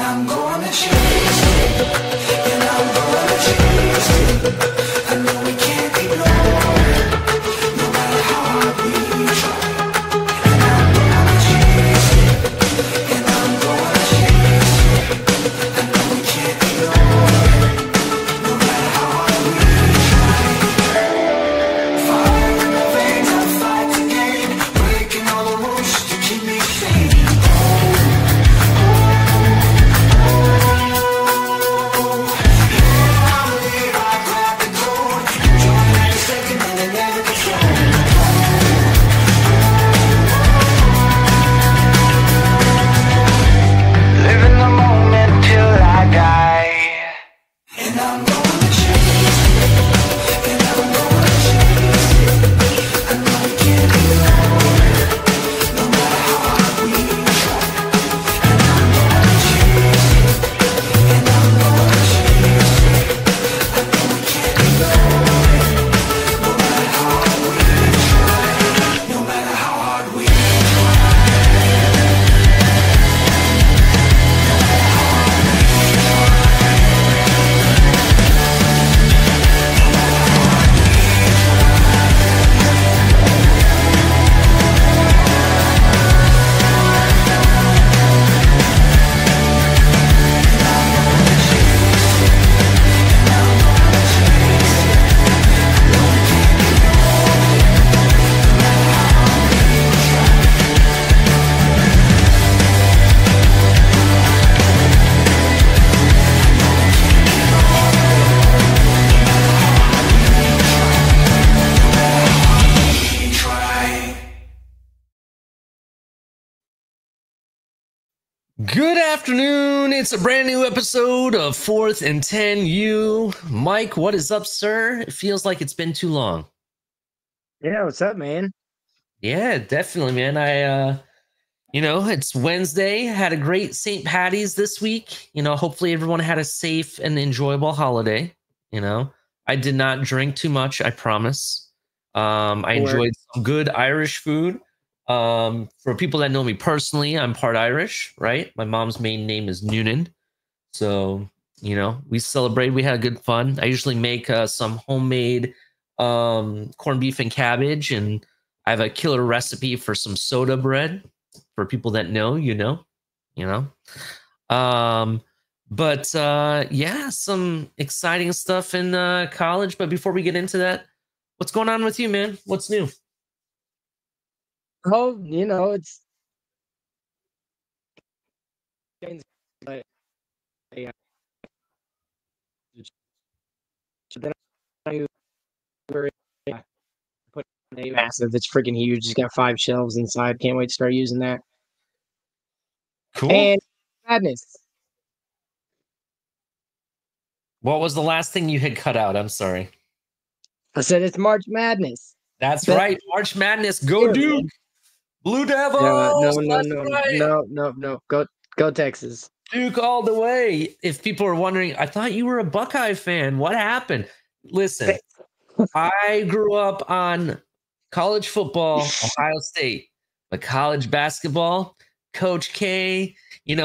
I'm gonna chase it, and I'm gonna chase it. I know we can't ignore it, no matter how hard we try. And I'm gonna chase it, and I'm gonna chase it. I know we can't ignore it, no matter how hard we try. Fire in the veins, I fight to gain, breaking all the rules to keep me sane. Living the moment till I die. And I'm gonna chase it, and I'm gonna chase it. I know we can't ignore it, no matter how hard we try. And I'm gonna chase it, and I'm gonna chase it. I know we can't ignore it, no matter how hard we try. No matter how hard we try. Good afternoon. It's a brand new episode of 4th and 10U. Mike, what is up, sir? It feels like it's been too long. Yeah, what's up, man? Yeah, definitely, man. It's Wednesday. Had a great St. Patty's this week. Hopefully everyone had a safe and enjoyable holiday. I did not drink too much, I promise. I enjoyed some good Irish food. For people that know me personally, I'm part Irish, right? My mom's main name is Noonan. So, we celebrate. We had good fun. I usually make some homemade corned beef and cabbage, and I have a killer recipe for some soda bread. For people that know, some exciting stuff in college. But before we get into that, what's going on with you, man? What's new? Oh, it's but, yeah. Then I put a massive. It's freaking huge. It's got 5 shelves inside. Can't wait to start using that. Cool. And madness. What was the last thing you had cut out? I'm sorry. I said it's March Madness. That's right. March Madness. Go Yeah, Duke. man. Blue Devils. No. Go Texas. Duke all the way. If people are wondering, I thought you were a Buckeye fan. What happened? Listen, I grew up on college football, Ohio State, but college basketball, Coach K,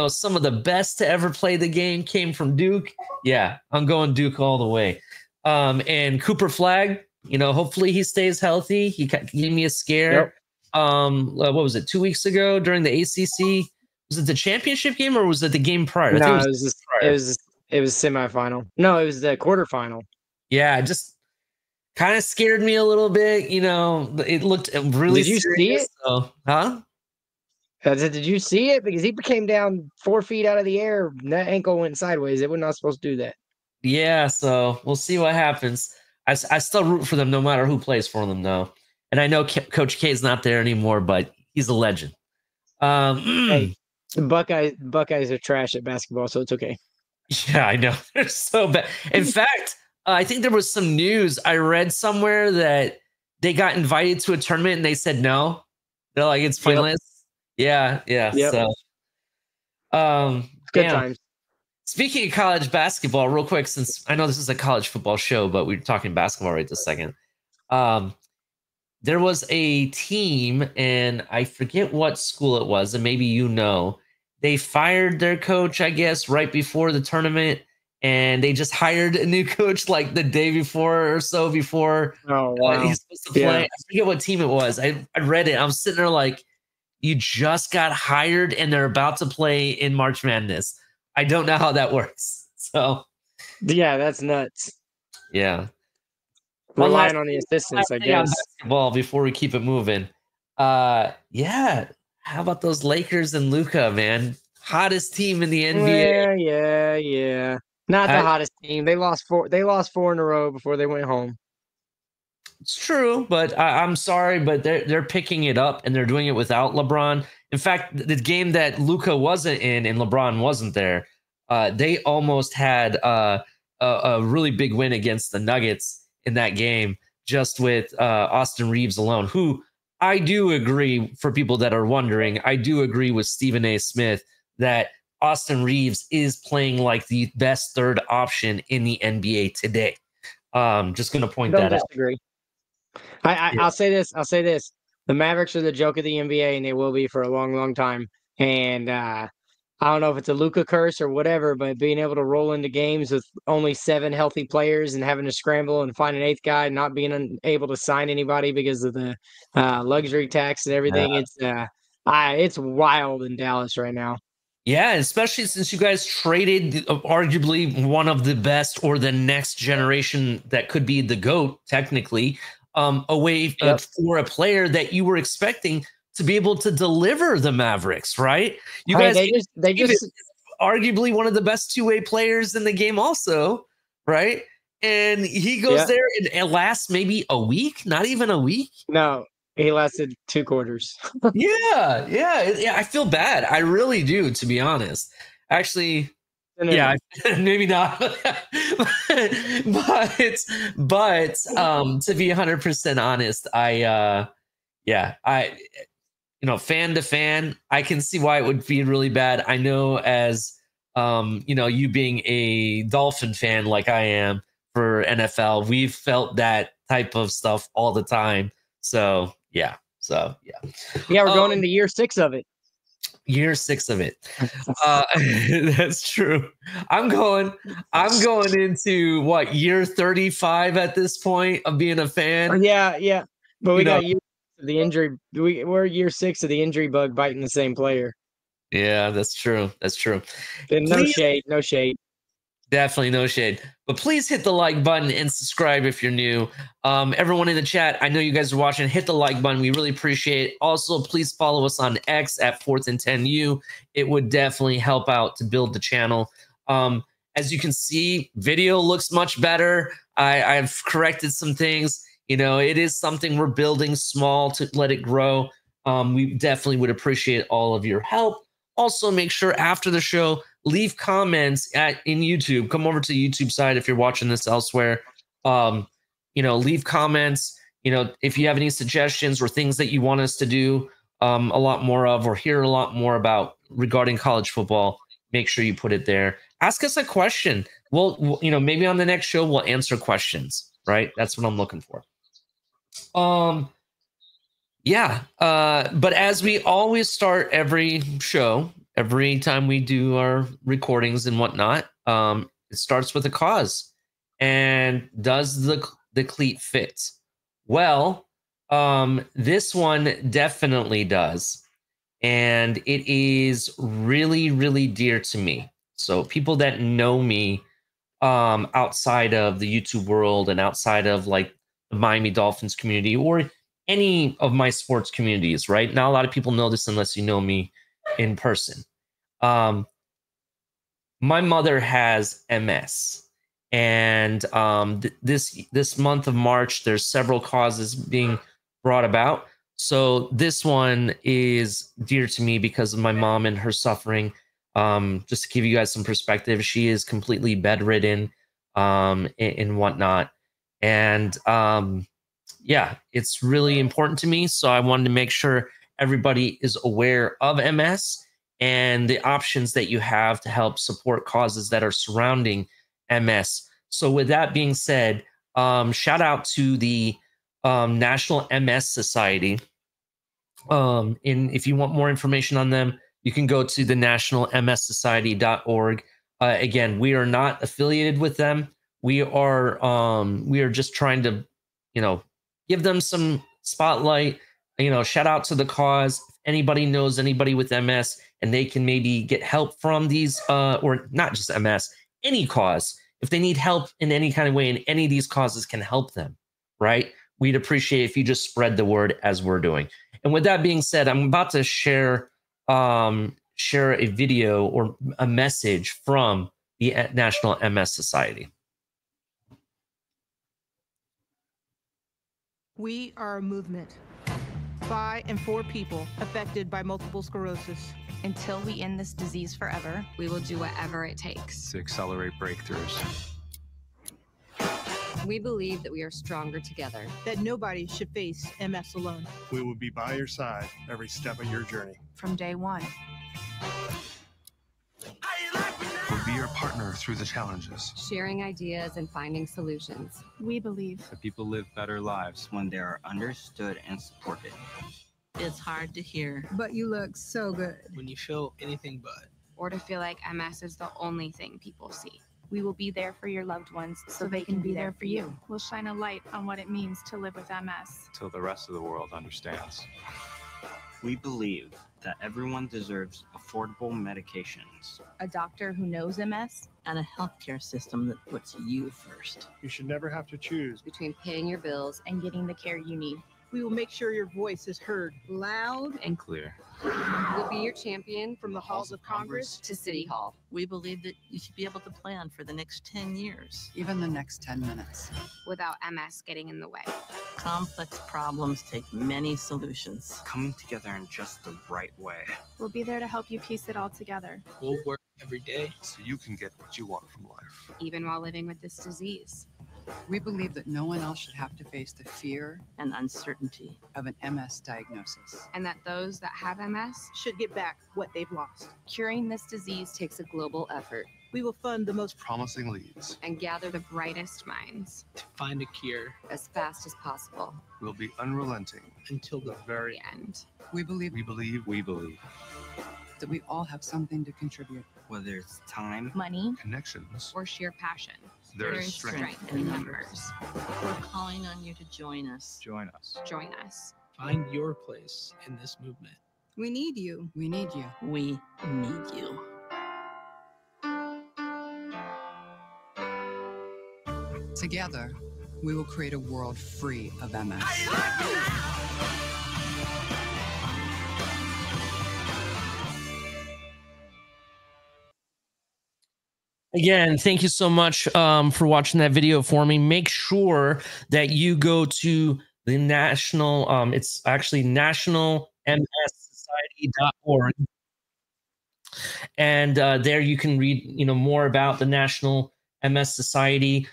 some of the best to ever play the game came from Duke. Yeah, I'm going Duke all the way. And Cooper Flagg, hopefully he stays healthy. He gave me a scare. Yep. What was it, 2 weeks ago during the ACC? Was it the championship game or was it the game prior? No, it was semifinal. No, it was the quarterfinal. Yeah, it just kind of scared me a little bit. It looked really. Did you see it? Huh? I said, did you see it? Because he came down 4 feet out of the air. And that ankle went sideways. They were not supposed to do that. Yeah, so we'll see what happens. I still root for them no matter who plays for them, though. And I know Coach K is not there anymore, but he's a legend. Hey, Buckeyes are trash at basketball, so it's okay. Yeah, I know. They're so bad. In fact, I think there was some news I read somewhere that they got invited to a tournament and they said no. They're like, it's pointless. Yep. Yeah. Yep. So, good times. Speaking of college basketball, real quick, since I know this is a college football show, but we're talking basketball right this second. There was a team, and I forget what school it was, and maybe they fired their coach, I guess, right before the tournament, and they just hired a new coach like the day before or so before Oh wow. he's supposed to play. Yeah. I forget what team it was. I read it. I was sitting there like, you just got hired and they're about to play in March Madness. I don't know how that works. So Yeah, that's nuts. yeah. One Relying last on the last assistants, I thing on guess. basketball before we keep it moving. Yeah. How about those Lakers and Luca, man? Hottest team in the NBA. Yeah. Not the I- hottest team. They lost four in a row before they went home. It's true, but I'm sorry, but they're picking it up and they're doing it without LeBron. In fact, the game that Luca wasn't in and LeBron wasn't there, they almost had a really big win against the Nuggets in that game, just with Austin Reeves alone. Who I do agree, for people that are wondering, I do agree with Stephen A. Smith that Austin Reeves is playing like the best third option in the NBA today. Just going to point Don't that out. disagree. Yeah. I'll say this. The Mavericks are the joke of the NBA, and they will be for a long, long time. And I don't know if it's a Luka curse or whatever, but being able to roll into games with only 7 healthy players and having to scramble and find an 8th guy, and not being able to sign anybody because of the luxury tax and everything, it's wild in Dallas right now. Yeah, especially since you guys traded arguably one of the best or the next generation that could be the GOAT, technically, away Yep. for a player that you were expecting to be able to deliver the Mavericks, right? You Hey, guys they just arguably one of the best two-way players in the game also, right? And he goes Yeah. there and it lasts maybe a week, not even a week. no, he lasted 2 quarters. Yeah. I feel bad. I really do, to be honest. Actually, yeah, maybe not. but to be 100% honest, fan to fan, I can see why it would be really bad. I know, as you being a Dolphin fan like I am for NFL, we've felt that type of stuff all the time. So yeah. Yeah, we're going into year 6 of it. Year 6 of it. That's true. I'm going into what, year 35 at this point of being a fan. Yeah. But we You know- got year of the injury. We're year 6 of the injury bug biting the same player. Yeah, that's true. And no Please- shade, no shade. Definitely no shade. But please hit the like button and subscribe if you're new. Everyone in the chat, I know you guys are watching. Hit the like button. We really appreciate it. Also, please follow us on X at 4th and 10U. It would definitely help out to build the channel. As you can see, video looks much better. I've corrected some things. It is something we're building small to let it grow. We definitely would appreciate all of your help. Also, make sure after the show, leave comments in YouTube. Come over to the YouTube side if you're watching this elsewhere. Leave comments. If you have any suggestions or things that you want us to do a lot more of, or hear a lot more about regarding college football, make sure you put it there. Ask us a question. We'll maybe on the next show we'll answer questions. Right? That's what I'm looking for. But as we always start every show, every time we do our recordings and whatnot, it starts with a cause. And does the cleat fit? Well, this one definitely does. And it is really, really dear to me. So people that know me outside of the YouTube world and outside of like the Miami Dolphins community or any of my sports communities, right? Not a lot of people know this unless you know me in person. My mother has MS, and this month of March, there's several causes being brought about. So this one is dear to me because of my mom and her suffering. Just to give you guys some perspective, she is completely bedridden and whatnot, and it's really important to me. So I wanted to make sure everybody is aware of MS and the options that you have to help support causes that are surrounding MS. So with that being said, shout out to the National MS Society. And if you want more information on them, you can go to the nationalmssociety.org. Again, we are not affiliated with them. We are just trying to, give them some spotlight. Shout out to the cause. If anybody knows anybody with MS and they can maybe get help from these, or not just MS, any cause. If they need help in any kind of way, and any of these causes can help them, right? We'd appreciate if you just spread the word as we're doing. And with that being said, I'm about to share a video or a message from the National MS Society. We are a movement by and for people affected by multiple sclerosis. Until we end this disease forever, we will do whatever it takes to accelerate breakthroughs. We believe that we are stronger together. That nobody should face MS alone. We will be by your side every step of your journey. From day one. We'll be your partner through the challenges. Sharing ideas and finding solutions. We believe that people live better lives when they are understood and supported. It's hard to hear, but you look so good. When you feel anything but. Or to feel like MS is the only thing people see. We will be there for your loved ones so they can be there for you. We'll shine a light on what it means to live with MS. Till the rest of the world understands. We believe that everyone deserves affordable medications. A doctor who knows MS. And a healthcare system that puts you first. You should never have to choose between paying your bills and getting the care you need. We will make sure your voice is heard loud and clear. We'll be your champion from the halls of Congress to City Hall. We believe that you should be able to plan for the next 10 years. Even the next 10 minutes. Without MS getting in the way. Complex problems take many solutions. Coming together in just the right way. We'll be there to help you piece it all together. We'll work every day so you can get what you want from life. Even while living with this disease. We believe that no one else should have to face the fear and uncertainty of an MS diagnosis. And that those that have MS should get back what they've lost. Curing this disease takes a global effort. We will fund the most promising leads and gather the brightest minds to find a cure as fast as possible. We'll be unrelenting until the very end. We believe that we all have something to contribute. Whether it's time, money, connections, or sheer passion. There is strength in numbers. We're calling on you to join us. Join us. Join us. Find your place in this movement. We need you. We need you. We need you. Together, we will create a world free of MS. Again, thank you so much for watching that video for me. Make sure that you go to the national, it's actually nationalmssociety.org. And there you can read, more about the National MS Society.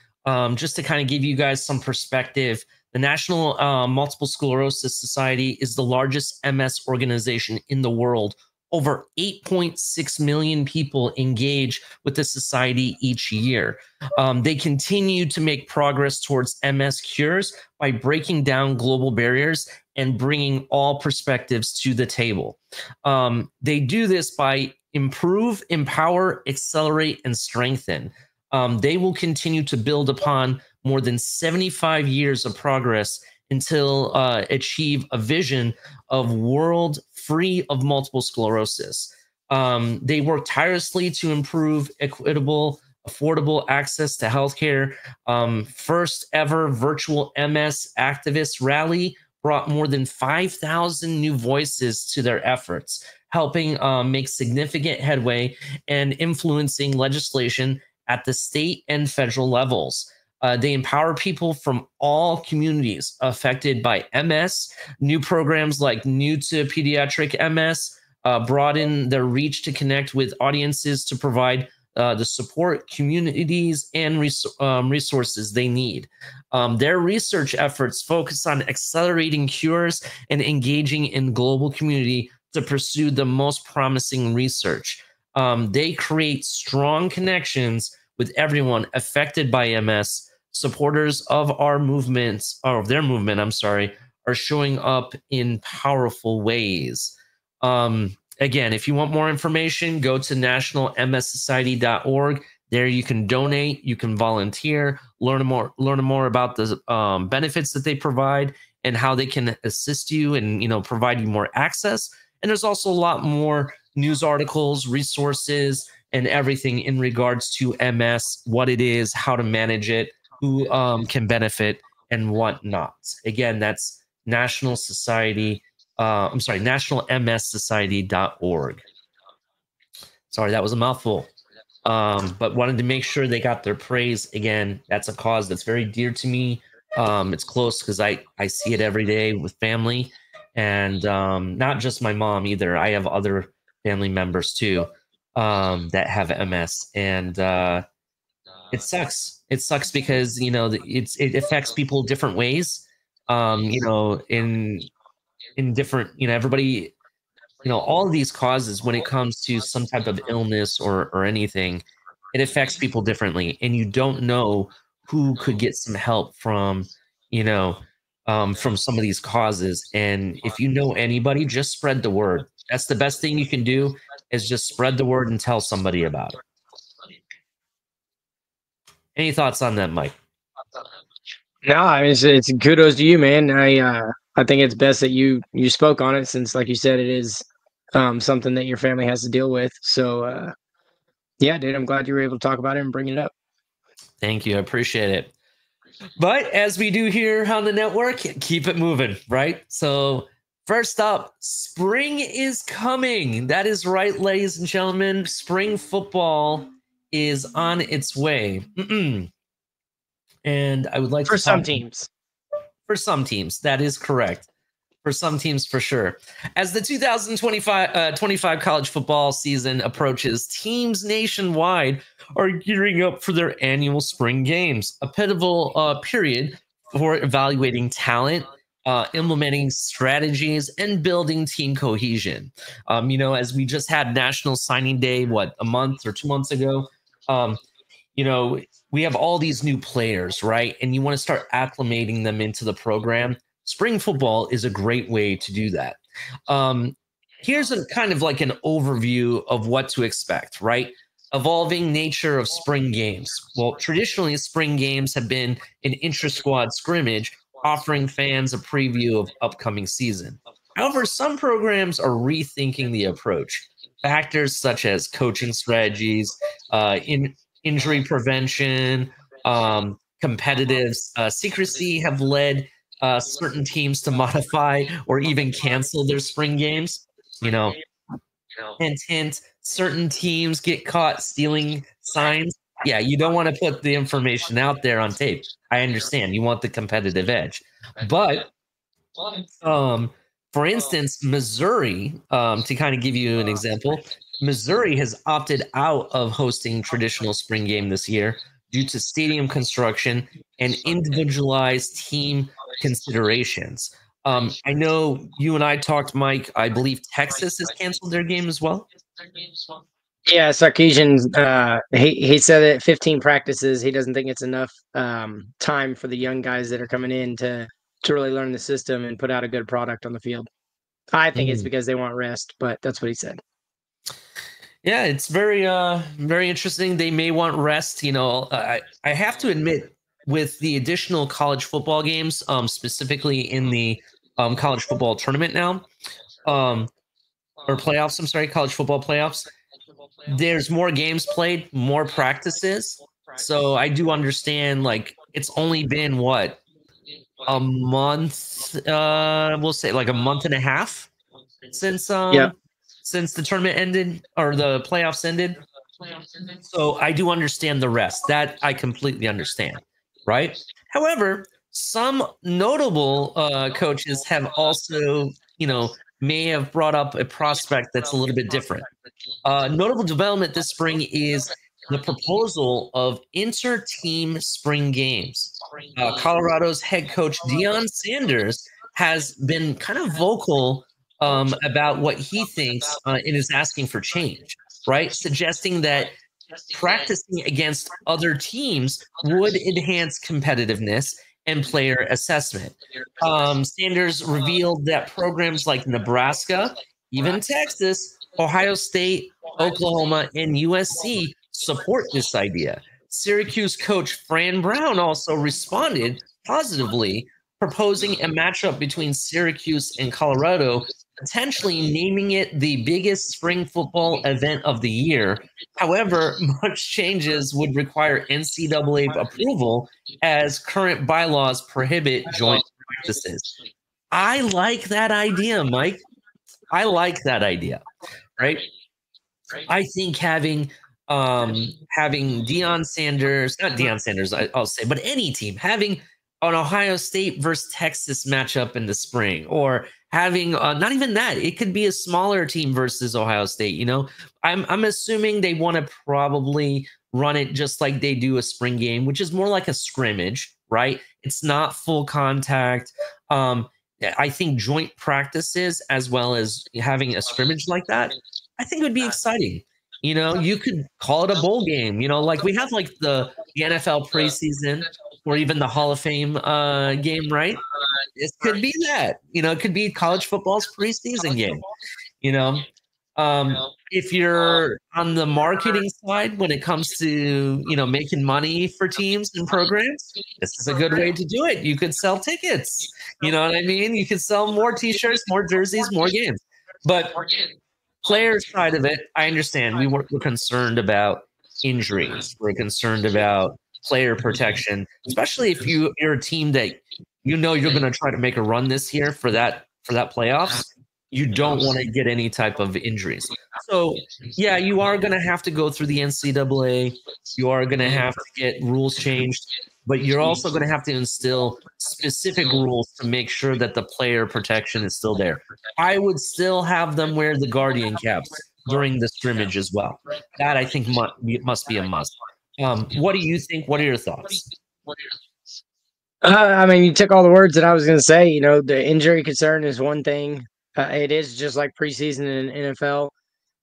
Just to kind of give you guys some perspective, the National Multiple Sclerosis Society is the largest MS organization in the world. Over 8.6 million people engage with the society each year. They continue to make progress towards MS cures by breaking down global barriers and bringing all perspectives to the table. They do this by improve, empower, accelerate, and strengthen. They will continue to build upon more than 75 years of progress until achieve a vision of world free of multiple sclerosis. They work tirelessly to improve equitable, affordable access to healthcare. First ever virtual MS activist rally brought more than 5,000 new voices to their efforts, helping make significant headway and influencing legislation at the state and federal levels. They empower people from all communities affected by MS. New programs like New to Pediatric MS broaden their reach to connect with audiences to provide the support, communities, and resources they need. Their research efforts focus on accelerating cures and engaging in global community to pursue the most promising research. They create strong connections with everyone affected by MS. Supporters of our movements, or of their movement, are showing up in powerful ways. again, if you want more information, go to nationalmssociety.org. There you can donate, you can volunteer, learn more about the benefits that they provide and how they can assist you and provide you more access. And there's also a lot more news articles, resources, and everything in regards to MS, what it is, how to manage it, who can benefit, and whatnot. Again, that's nationalmssociety.org. Sorry, that was a mouthful. But wanted to make sure they got their praise. Again, that's a cause that's very dear to me. It's close because I see it every day with family, and not just my mom either. I have other family members too that have MS, and it sucks. It sucks because it affects people different ways. In different, everybody, all of these causes, when it comes to some type of illness or anything, it affects people differently, and you don't know who could get some help from some of these causes. And if you know anybody, just spread the word. That's the best thing you can do, is just spread the word and tell somebody about it. Any thoughts on that, Mike? No, I mean, it's kudos to you, man. I think it's best that you spoke on it, since, like you said, it is something that your family has to deal with. So, yeah, dude, I'm glad you were able to talk about it and bring it up. Thank you. I appreciate it. But as we do here on the network, keep it moving, right? So first up, spring is coming. That is right, ladies and gentlemen. Spring football is on its way. And I would like for some teams. For some teams, that is correct. For some teams, for sure. As the 2025 college football season approaches, teams nationwide are gearing up for their annual spring games, a pivotal period for evaluating talent, implementing strategies, and building team cohesion. As we just had National Signing Day, a month or 2 months ago, we have all these new players, right? And you want to start acclimating them into the program. Spring football is a great way to do that. Here's a kind of like an overview of what to expect, right? Evolving nature of spring games. Well, traditionally, spring games have been an intra-squad scrimmage, offering fans a preview of upcoming season. However, some programs are rethinking the approach. Factors such as coaching strategies, injury prevention, competitive secrecy have led certain teams to modify or even cancel their spring games. Hint, certain teams get caught stealing signs. Yeah, you don't want to put the information out there on tape. I understand. You want the competitive edge. But, for instance, Missouri, to kind of give you an example, Missouri has opted out of hosting traditional spring game this year due to stadium construction and individualized team considerations. I know you and I talked, Mike. I believe Texas has canceled their game as well. Yeah, Sarkisian, he said at 15 practices, he doesn't think it's enough time for the young guys that are coming in to really learn the system and put out a good product on the field. I think it's because they want rest, but that's what he said. Yeah, it's very, very interesting. They may want rest. I have to admit, with the additional college football games, specifically in the college football tournament now, or playoffs, I'm sorry, college football playoffs, there's more games played, more practices. So I do understand, it's only been a month, we'll say like a month and a half since the tournament ended or the playoffs ended. So I do understand the rest. That I completely understand, right? However, some notable coaches have also, may have brought up a prospect that's a little bit different. Notable development this spring is the proposal of inter-team spring games. Colorado's head coach Deion Sanders has been kind of vocal about what he thinks and is asking for change, right? Suggesting that practicing against other teams would enhance competitiveness and player assessment. Sanders revealed that programs like Nebraska, even Texas, Ohio State, Oklahoma, and USC support this idea. Syracuse coach Fran Brown also responded positively, proposing a matchup between Syracuse and Colorado, potentially naming it the biggest spring football event of the year. However, much changes would require NCAA approval as current bylaws prohibit joint practices. I like that idea, Mike. I like that idea, right? I think having Deion Sanders, not Deion Sanders, I'll say, but any team having an Ohio State versus Texas matchup in the spring, or having not even that, it could be a smaller team versus Ohio State. You know, I'm assuming they want to probably run it just like they do a spring game, which is more like a scrimmage, right? It's not full contact. I think joint practices as well as having a scrimmage like that, I think it would be exciting. You know, you could call it a bowl game, you know, like we have like the NFL preseason or even the Hall of Fame game, right? It could be that, you know, it could be college football's preseason game, you know. If you're on the marketing side when it comes to, you know, making money for teams and programs, this is a good way to do it. You could sell tickets, you know what I mean? You could sell more t-shirts, more jerseys, more games. But player side of it, I understand. We're concerned about injuries. We're concerned about player protection, especially if you're a team that you know you're going to try to make a run this year for that playoffs. You don't want to get any type of injuries. So, yeah, you are going to have to go through the NCAA. You are going to have to get rules changed, but you're also going to have to instill specific rules to make sure that the player protection is still there. I would still have them wear the Guardian caps during the scrimmage as well. That, I think, must be a must. What do you think? What are your thoughts? I mean, you took all the words that I was going to say. You know, the injury concern is one thing. It is just like preseason in NFL.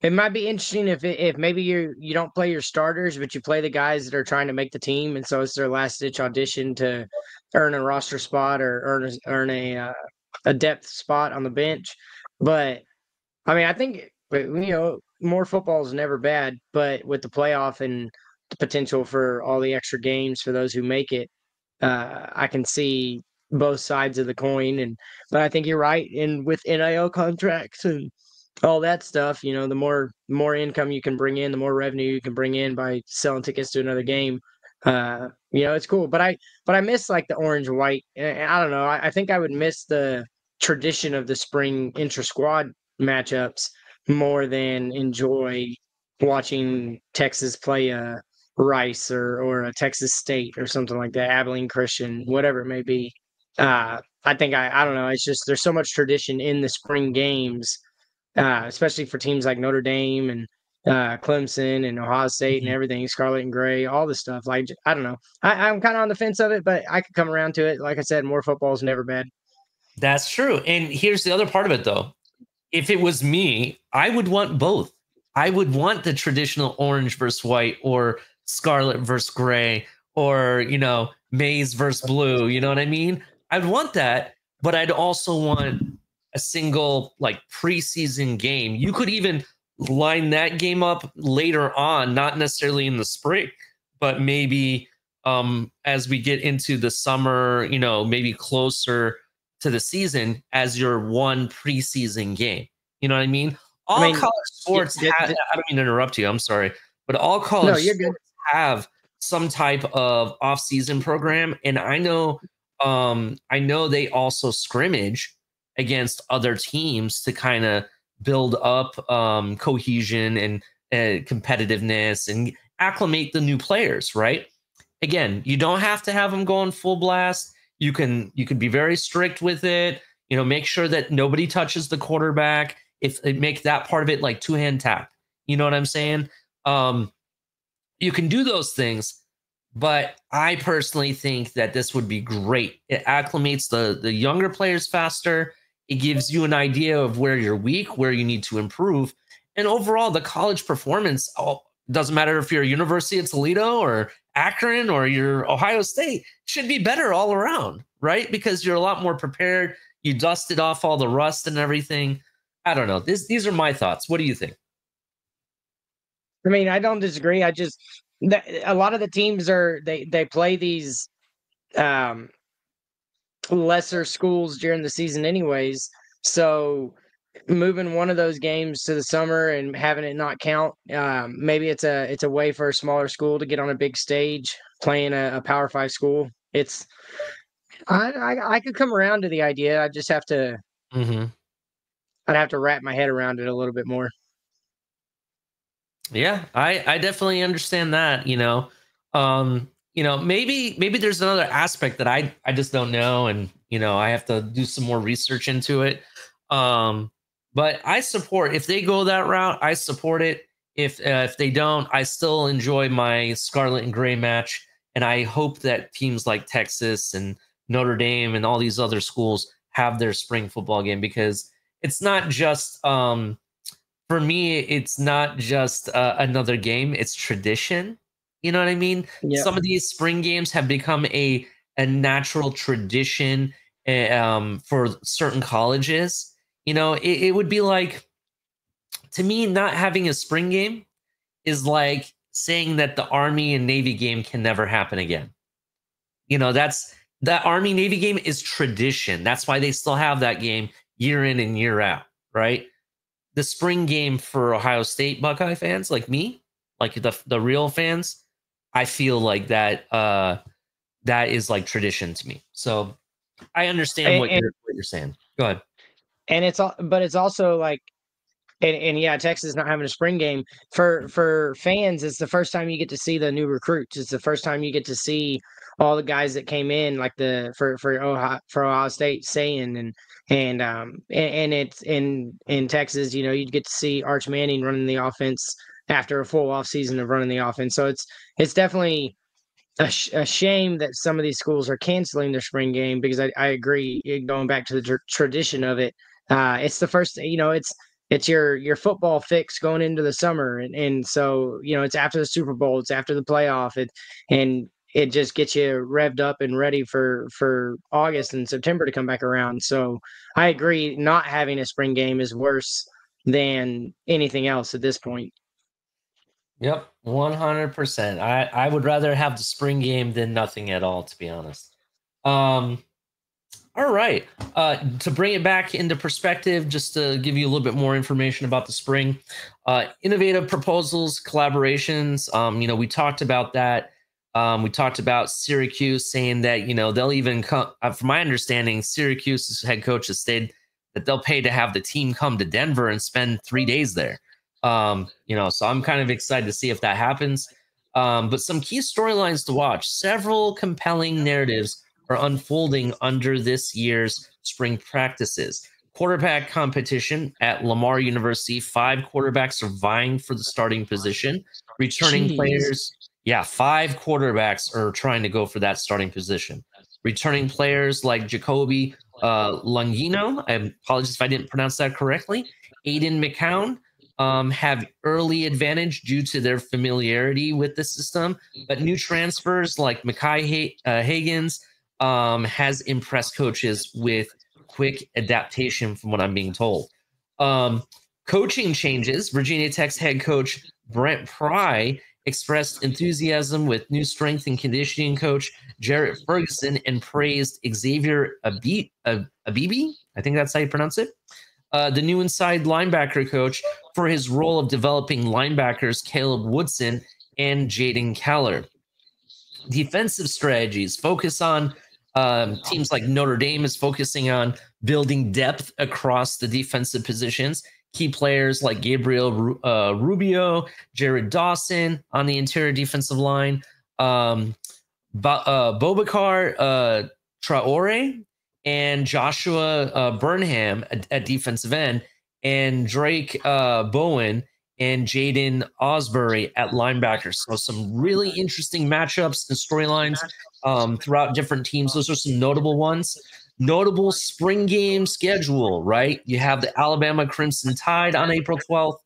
It might be interesting if maybe you don't play your starters, but you play the guys that are trying to make the team, and so it's their last ditch audition to earn a roster spot or earn a depth spot on the bench. But I mean, I think, you know, more football is never bad, but with the playoff and the potential for all the extra games for those who make it, I can see both sides of the coin. But I think you're right. And with NIL contracts and all that stuff, you know, the more income you can bring in, the more revenue you can bring in by selling tickets to another game. You know, it's cool. But I miss like the orange and white. I don't know. I think I would miss the tradition of the spring intra-squad matchups more than enjoy watching Texas play a Rice or a Texas State or something like that, Abilene Christian, whatever it may be. I think I don't know. It's just there's so much tradition in the spring games, especially for teams like Notre Dame and Clemson and Ohio State and everything, Scarlet and Gray, all this stuff. Like, I don't know. I'm kind of on the fence of it, but I could come around to it. Like I said, more football is never bad. That's true. And here's the other part of it, though. If it was me, I would want both. I would want the traditional orange versus white or scarlet versus gray or, you know, maize versus blue. You know what I mean? I'd want that, but I'd also want a single like preseason game. You could even line that game up later on, not necessarily in the spring, but maybe as we get into the summer, you know, maybe closer to the season as your one preseason game. You know what I mean? All college sports I don't mean to interrupt you. I'm sorry, but all college sports have some type of off-season program, and I know they also scrimmage against other teams to kind of build up cohesion and competitiveness and acclimate the new players, right? Again, you don't have to have them going full blast. You can be very strict with it. You know, make sure that nobody touches the quarterback. If they make that part of it like two-hand tap, you know what I'm saying? You can do those things, but I personally think that this would be great. It acclimates the younger players faster. It gives you an idea of where you're weak, where you need to improve. And overall, the college performance, doesn't matter if you're University of Toledo or Akron or you're Ohio State, should be better all around, right? Because you're a lot more prepared. You dusted off all the rust and everything. I don't know. These are my thoughts. What do you think? I mean, I don't disagree. A lot of the teams they play these lesser schools during the season anyways. So moving one of those games to the summer and having it not count, maybe it's a way for a smaller school to get on a big stage playing a Power 5 school. I could come around to the idea. I just have to I'd have to wrap my head around it a little bit more. Yeah, I definitely understand that, maybe there's another aspect that I just don't know, and I have to do some more research into it. But I support, if they go that route, I support it. If they don't, I still enjoy my Scarlet and Gray match, and I hope that teams like Texas and Notre Dame and all these other schools have their spring football game, because it's not just for me, it's not just another game, it's tradition. You know what I mean? Yeah. Some of these spring games have become a natural tradition for certain colleges. It would be like, to me, not having a spring game is like saying that the Army and Navy game can never happen again. That Army Navy game is tradition. That's why they still have that game year in and year out, right? The spring game for Ohio State Buckeye fans like me, like the real fans, I feel like that is like tradition to me. So I understand what you're saying. Go ahead. And it's also like, and yeah, Texas not having a spring game for fans. It's the first time you get to see the new recruits. It's the first time you get to see all the guys that came in, like for Ohio State, saying and it's in Texas. You get to see Arch Manning running the offense after a full off season of running the offense. So it's definitely a shame that some of these schools are canceling their spring game, because I agree, going back to the tradition of it. It's the first, it's your football fix going into the summer. And so, it's after the Super Bowl, it's after the playoff, and it just gets you revved up and ready for August and September to come back around. So I agree, not having a spring game is worse than anything else at this point. Yep, 100%. I would rather have the spring game than nothing at all, to be honest. All right. To bring it back into perspective, just to give you a little bit more information about the spring, innovative proposals, collaborations. We talked about that. We talked about Syracuse saying that, they'll even come, from my understanding, Syracuse's head coach has stated that they'll pay to have the team come to Denver and spend 3 days there. So I'm kind of excited to see if that happens. But some key storylines to watch. Several compelling narratives are unfolding under this year's spring practices. Quarterback competition at Lamar University. 5 quarterbacks are vying for the starting position. Returning players. Yeah, 5 quarterbacks are trying to go for that starting position. Returning players like Jacoby Longino, I apologize if I didn't pronounce that correctly, Aiden McCown, have early advantage due to their familiarity with the system. But new transfers like Mekhi Higgins has impressed coaches with quick adaptation, from what I'm being told. Coaching changes. Virginia Tech's head coach Brent Pry expressed enthusiasm with new strength and conditioning coach Jarrett Ferguson and praised Xavier Abibi. I think that's how you pronounce it. The new inside linebacker coach for his role of developing linebackers Caleb Woodson and Jaden Keller. Defensive strategies focus on teams like Notre Dame is focusing on building depth across the defensive positions. Key players like Gabriel Rubio, Jared Dawson on the interior defensive line, Boubacar Traore, and Joshua Burnham at defensive end, and Drake Bowen and Jaden Osbury at linebacker. So some really interesting matchups and storylines throughout different teams. Those are some notable ones. Notable spring game schedule, right? You have the Alabama Crimson Tide on April 12th,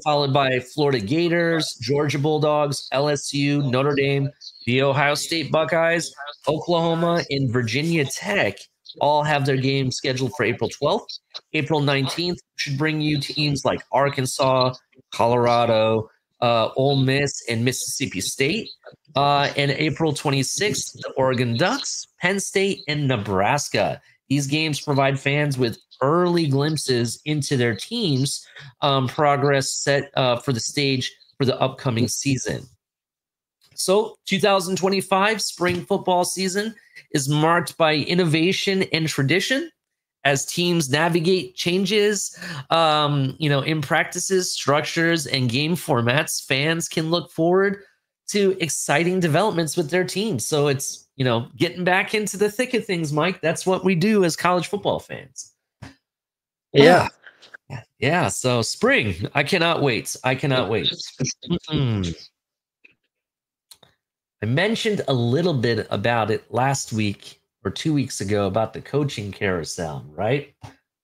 followed by Florida Gators, Georgia Bulldogs, LSU, Notre Dame, the Ohio State Buckeyes, Oklahoma, and Virginia Tech all have their games scheduled for April 12th. April 19th should bring you teams like Arkansas, Colorado, Ole Miss, and Mississippi State. And April 26th, the Oregon Ducks, Penn State, and Nebraska. These games provide fans with early glimpses into their team's progress set for the stage for the upcoming season. So 2025 spring football season is marked by innovation and tradition as teams navigate changes, in practices, structures, and game formats. Fans can look forward to exciting developments with their teams. So it's, getting back into the thick of things, Mike. That's what we do as college football fans. Yeah. Yeah. So spring, I cannot wait. I mentioned a little bit about it last week or 2 weeks ago about the coaching carousel, right?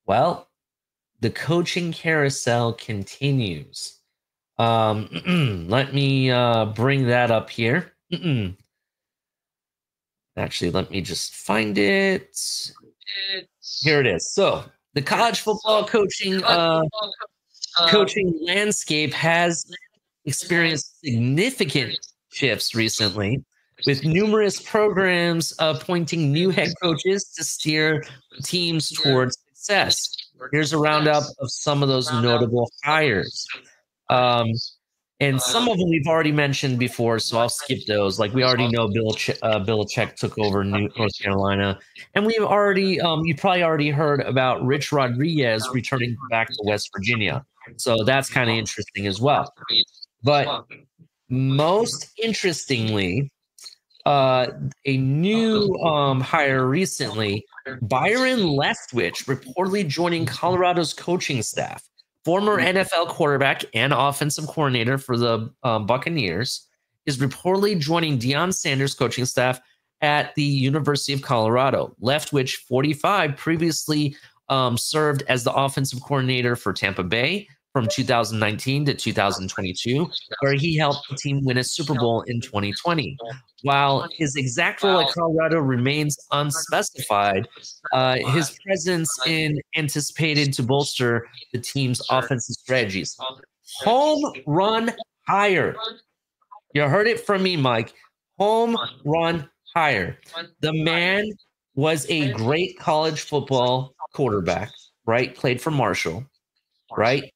Well, the coaching carousel continues. Let me bring that up here. Actually, let me just find it. Here it is. So the college football coaching landscape has experienced significant shifts recently, with numerous programs appointing new head coaches to steer teams towards success. Here's a roundup of some of those notable hires. And some of them we've already mentioned before, so I'll skip those. Like we already know Belichick took over North Carolina. And we've already, you probably already heard about Rich Rodriguez returning back to West Virginia. So that's kind of interesting as well. But most interestingly, a new hire recently, Byron Leftwich, reportedly joining Colorado's coaching staff. Former NFL quarterback and offensive coordinator for the Buccaneers, is reportedly joining Deion Sanders' coaching staff at the University of Colorado. Leftwich, 45, previously served as the offensive coordinator for Tampa Bay from 2019 to 2022, where he helped the team win a Super Bowl in 2020. While his exact role at Colorado remains unspecified, his presence is anticipated to bolster the team's offensive strategies. Home run hire. You heard it from me, Mike. Home run hire. The man was a great college football quarterback, right? Played for Marshall, right?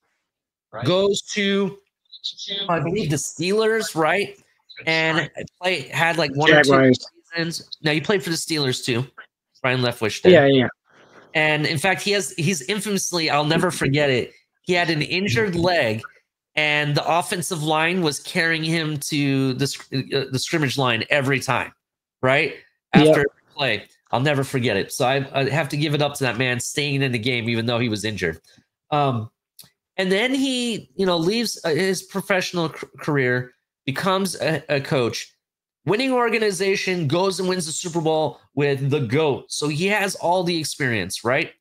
Goes to, I believe, the Steelers, right? And had like one or two seasons. Now he played for the Steelers too. Brian Leftwich did. Yeah. And in fact, he's infamously, I'll never forget it. He had an injured leg, and the offensive line was carrying him to the scrimmage line every time, right? After play. I'll never forget it. So I have to give it up to that man staying in the game, even though he was injured. And then he, leaves his professional career, becomes a coach, winning organization, goes and wins the Super Bowl with the GOAT. So he has all the experience, right?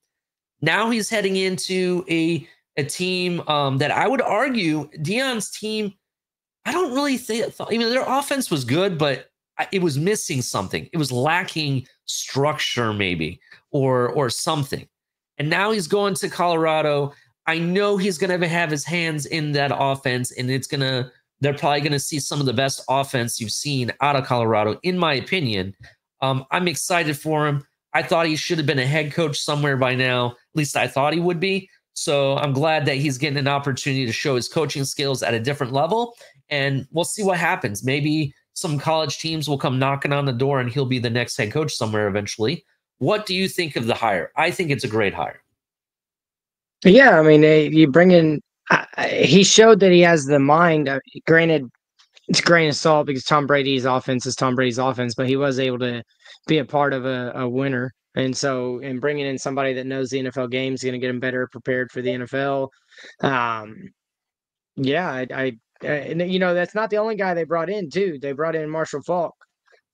Now he's heading into a team that I would argue Deion's team, I don't really think, their offense was good, but it was missing something. It was lacking structure maybe, or something. And now he's going to Colorado. I know he's going to have his hands in that offense, and they're probably going to see some of the best offense you've seen out of Colorado, in my opinion. I'm excited for him. I thought he should have been a head coach somewhere by now. At least I thought he would be. So I'm glad that he's getting an opportunity to show his coaching skills at a different level, and we'll see what happens. Maybe some college teams will come knocking on the door and he'll be the next head coach somewhere eventually. What do you think of the hire? I think it's a great hire. Yeah, you bring in. He showed that he has the mind. Granted, it's a grain of salt because Tom Brady's offense is Tom Brady's offense, but he was able to be a part of a winner. And so, in bringing in somebody that knows the NFL game is going to get him better prepared for the NFL. That's not the only guy they brought in too. They brought in Marshall Faulk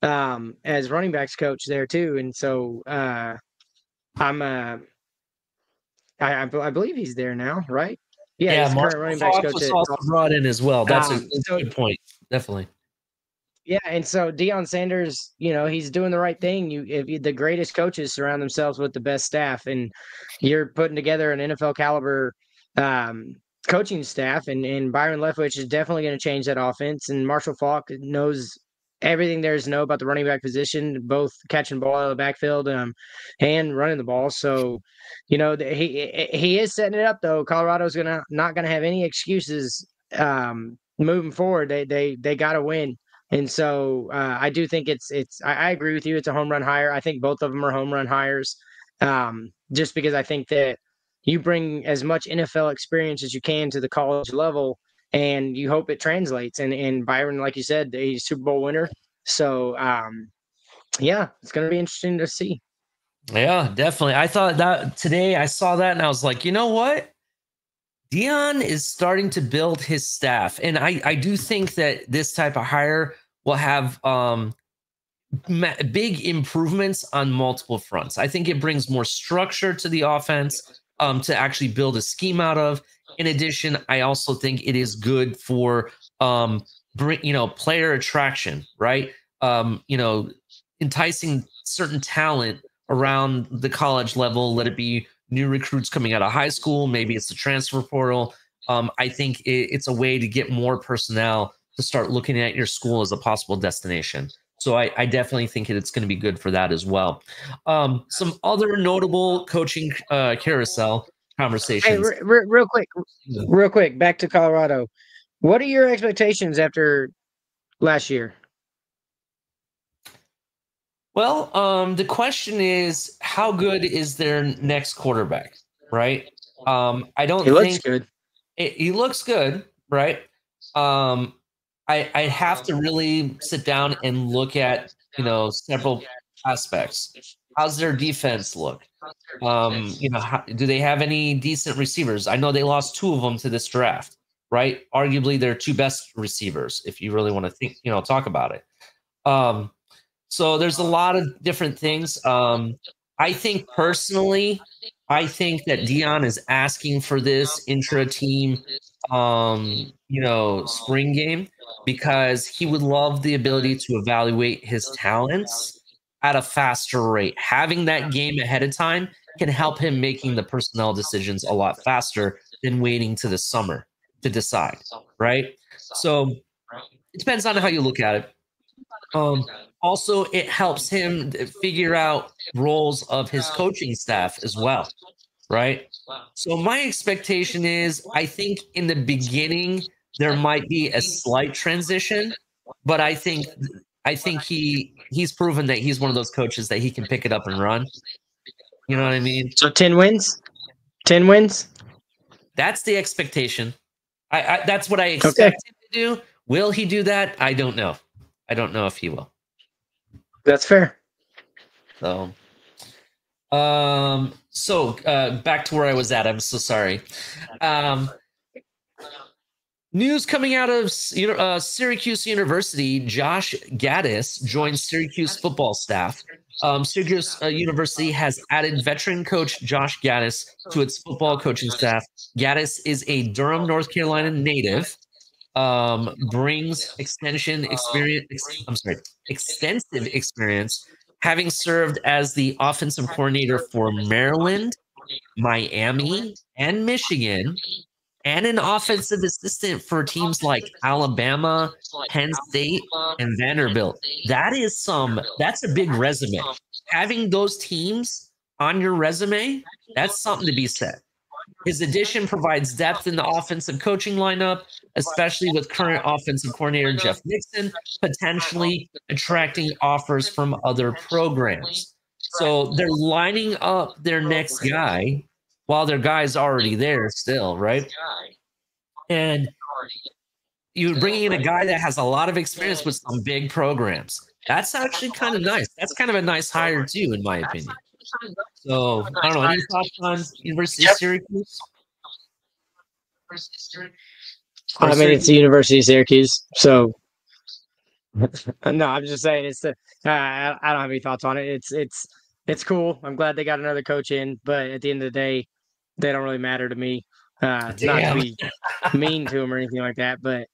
as running backs coach there too. And so, I believe he's there now, right? Yeah, he's current running backs coach. Was also brought in as well. That's a good point. Definitely. Yeah, and so Deion Sanders, he's doing the right thing. The greatest coaches surround themselves with the best staff, and you're putting together an NFL caliber coaching staff, and Byron Leftwich is definitely going to change that offense. And Marshall Faulk knows everything there is to know about the running back position, both catching ball out of the backfield and running the ball. So, he is setting it up though. Colorado's not gonna have any excuses moving forward. They got to win. And so I do think I agree with you. It's a home run hire. I think both of them are home run hires, just because I think that you bring as much NFL experience as you can to the college level, and you hope it translates. And Byron, like you said, he's a Super Bowl winner. So, yeah, it's going to be interesting to see. Yeah, definitely. I thought that today I saw that and I was like, you know what? Deion is starting to build his staff. And I do think that this type of hire will have big improvements on multiple fronts. I think it brings more structure to the offense to actually build a scheme out of. In addition, I also think it is good for player attraction, right? Enticing certain talent around the college level, let it be new recruits coming out of high school, maybe it's the transfer portal. I think it's a way to get more personnel to start looking at your school as a possible destination. So I definitely think it's going to be good for that as well. Some other notable coaching carousel conversations. Hey, real quick, back to Colorado. What are your expectations last year? Well, the question is, how good is their next quarterback, right? I don't think looks good. He looks good, right? I have to really sit down and look at, several aspects. How's their defense look? Do they have any decent receivers? I know they lost 2 of them to this draft, right? Arguably their 2 best receivers, if you really want to think, talk about it. So there's a lot of different things. I think personally, that Deion is asking for this intra-team, spring game because he would love the ability to evaluate his talents at a faster rate. Having that game ahead of time can help him making the personnel decisions a lot faster than waiting to the summer to decide, right? So it depends on how you look at it. Also, it helps him figure out roles of his coaching staff as well, right? So my expectation is, I think in the beginning there might be a slight transition, but I think he's proven that he's one of those coaches that he can pick it up and run. You know what I mean? So 10 wins? 10 wins? That's the expectation. That's what I expect him to do. Will he do that? I don't know. I don't know if he will. That's fair. So, back to where I was at. I'm so sorry. News coming out of Syracuse University: Josh Gaddis joins Syracuse football staff. Syracuse University has added veteran coach Josh Gaddis to its football coaching staff. Gaddis is a Durham, North Carolina native. Brings extensive experience, having served as the offensive coordinator for Maryland, Miami, and Michigan, and an offensive assistant for teams like Alabama, Penn State, and Vanderbilt. That's a big resume. Having those teams on your resume, that's something to be said. His addition provides depth in the offensive coaching lineup, especially with current offensive coordinator Jeff Nixon, potentially attracting offers from other programs. So they're lining up their next guy while their guy's already there still, right? And you're bringing in a guy that has a lot of experience with some big programs. That's actually kind of nice. That's kind of a nice hire too, in my opinion. So I don't know. Any thoughts on University of Syracuse? I mean, it's the University of Syracuse, so no. I'm just saying I don't have any thoughts on it. It's cool. I'm glad they got another coach in, but at the end of the day, they don't really matter to me. Not to be mean to them or anything like that, but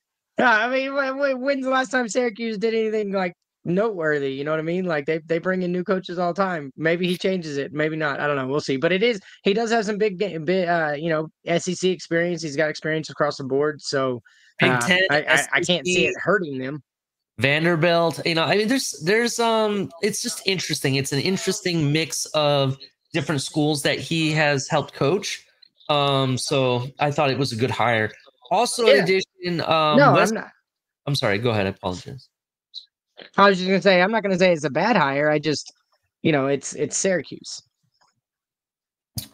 I mean, when's the last time Syracuse did anything like noteworthy? You know what I mean? Like they bring in new coaches all the time. Maybe he changes it, maybe not. I don't know. We'll see. But he does have some big SEC experience. He's got experience across the board. So Big Ten, I can't see it hurting them. Vanderbilt, I mean, there's it's just interesting. It's an interesting mix of different schools that he has helped coach. So I thought it was a good hire. Also, in addition, no, I'm not. I'm sorry. Go ahead. I apologize. I was just gonna say I'm not gonna say it's a bad hire. I just, it's Syracuse.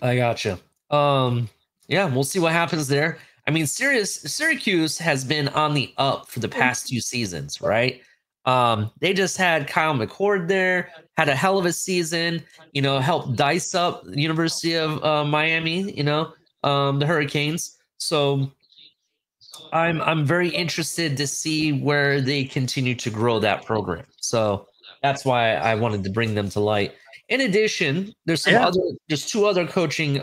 I gotcha. Yeah, we'll see what happens there. I mean, Syracuse has been on the up for the past 2 seasons, right? They just had Kyle McCord there, had a hell of a season, helped dice up the University of Miami, the Hurricanes. So I'm very interested to see where they continue to grow that program. So that's why I wanted to bring them to light. In addition, there's there's 2 other coaching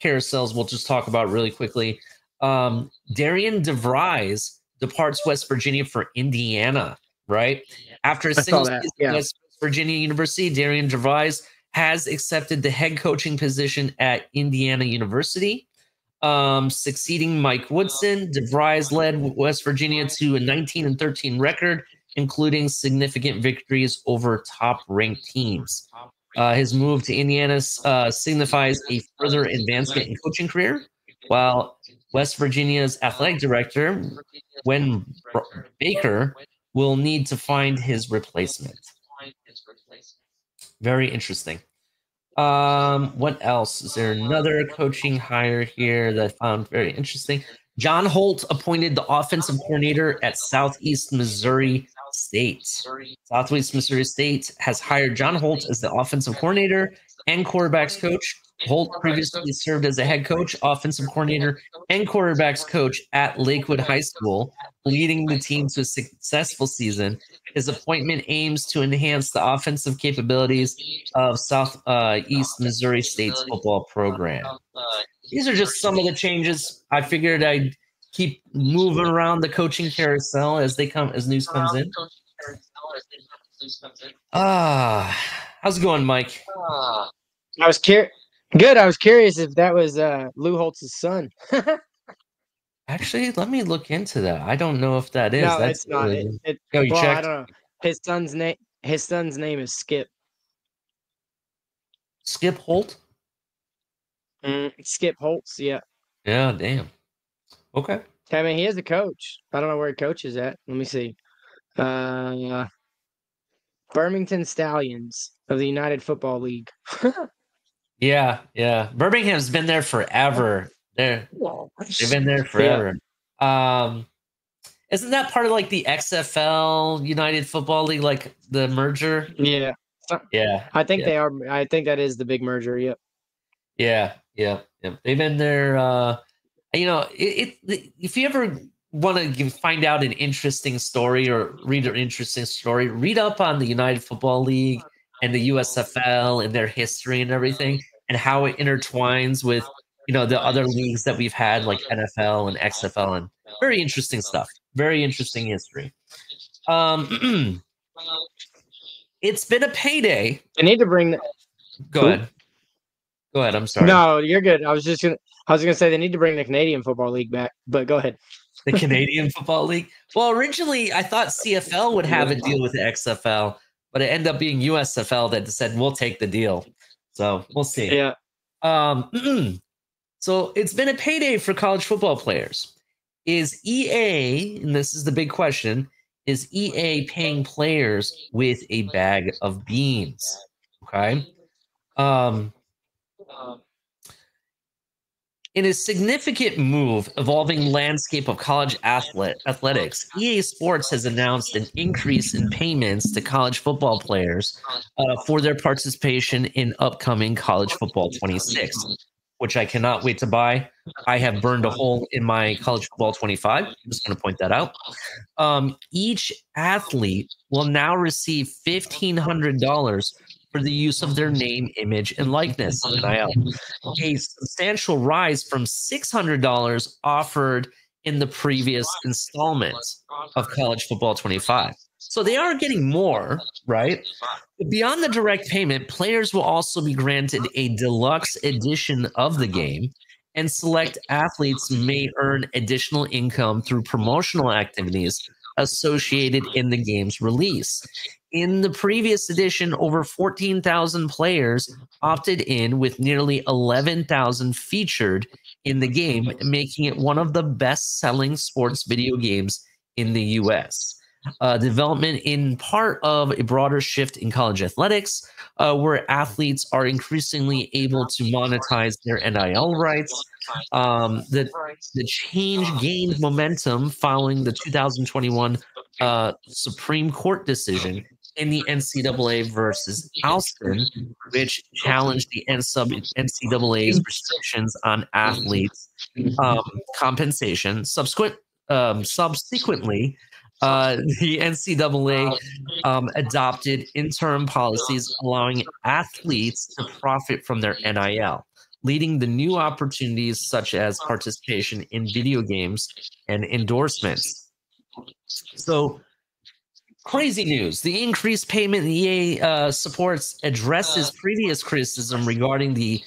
carousels we'll just talk about really quickly. Darian DeVries departs West Virginia for Indiana, right? After a single season at West Virginia University, Darian DeVries has accepted the head coaching position at Indiana University. Succeeding Mike Woodson, DeVries led West Virginia to a 19-13 record, including significant victories over top-ranked teams. His move to Indiana signifies a further advancement in coaching career, while West Virginia's athletic director, Wen Baker, will need to find his replacement. Very interesting. What else? Is there another coaching hire here that I found very interesting? John Holt appointed the offensive coordinator at Southeast Missouri State. Southeast Missouri State has hired John Holt as the offensive coordinator and quarterbacks coach. Holt previously served as a head coach, offensive coordinator, and quarterbacks coach at Lakewood High School, leading the team to a successful season. His appointment aims to enhance the offensive capabilities of Southeast Missouri State's football program. These are just some of the changes. I figured I'd keep moving around the coaching carousel as news comes in. How's it going, Mike? I was good. I was curious if that was Lou Holtz's son. Actually, let me look into that. I don't know if that is. No, That's it's not. you Well, checked? I don't know. His son's name is Skip. Skip Holt? Skip Holtz, yeah. Yeah, damn. Okay. I mean, he is a coach. I don't know where he coaches at. Let me see. Birmingham Stallions of the United Football League. Yeah. Birmingham's been there forever. They've been there forever. Yeah. Isn't that part of like the XFL United Football League, like the merger? Yeah. Yeah. I think they are. I think that is the big merger. Yep. Yeah. They've been there. If you ever want to find out an interesting story or read an interesting story, read up on the United Football League and the USFL and their history and everything, and how it intertwines with the other leagues that we've had, like NFL and XFL, and very interesting stuff. Very interesting history. It's been a payday. I need to bring that. Go ahead. I'm sorry. No, you're good. I was gonna say they need to bring the Canadian Football League back, but go ahead. The Canadian Football League. Well, originally I thought CFL would have a deal with the XFL, but it ended up being USFL that said we'll take the deal. So we'll see. Yeah. So it's been a payday for college football players. Is EA, and this is the big question, is EA paying players with a bag of beans? Okay. In a significant move evolving landscape of college athletics, EA Sports has announced an increase in payments to college football players for their participation in upcoming College Football 26, which I cannot wait to buy. I have burned a hole in my College Football 25. I'm just going to point that out. Each athlete will now receive $1,500 for the use of their name, image, and likeness, NIL. A substantial rise from $600 offered in the previous installment of College Football 25. So they are getting more, right? But beyond the direct payment, players will also be granted a deluxe edition of the game, and select athletes may earn additional income through promotional activities associated in the game's release. In the previous edition, over 14,000 players opted in, with nearly 11,000 featured in the game, making it one of the best-selling sports video games in the U.S. Development in part of a broader shift in college athletics, where athletes are increasingly able to monetize their NIL rights. The change gained momentum following the 2021 Supreme Court decision in the NCAA versus Alston, which challenged the NCAA's restrictions on athletes' compensation. Subsequently, the NCAA adopted interim policies allowing athletes to profit from their NIL, leading to new opportunities such as participation in video games and endorsements. So, crazy news. The increased payment in EA supports addresses previous criticism regarding the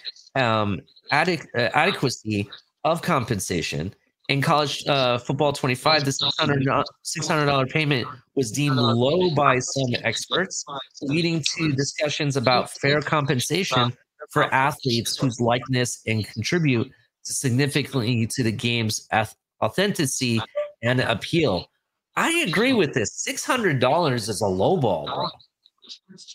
adequacy of compensation. In College Football 25, the $600 payment was deemed low by some experts, leading to discussions about fair compensation for athletes whose likeness and contribute significantly to the game's authenticity and appeal. I agree with this. $600 is a low ball, bro.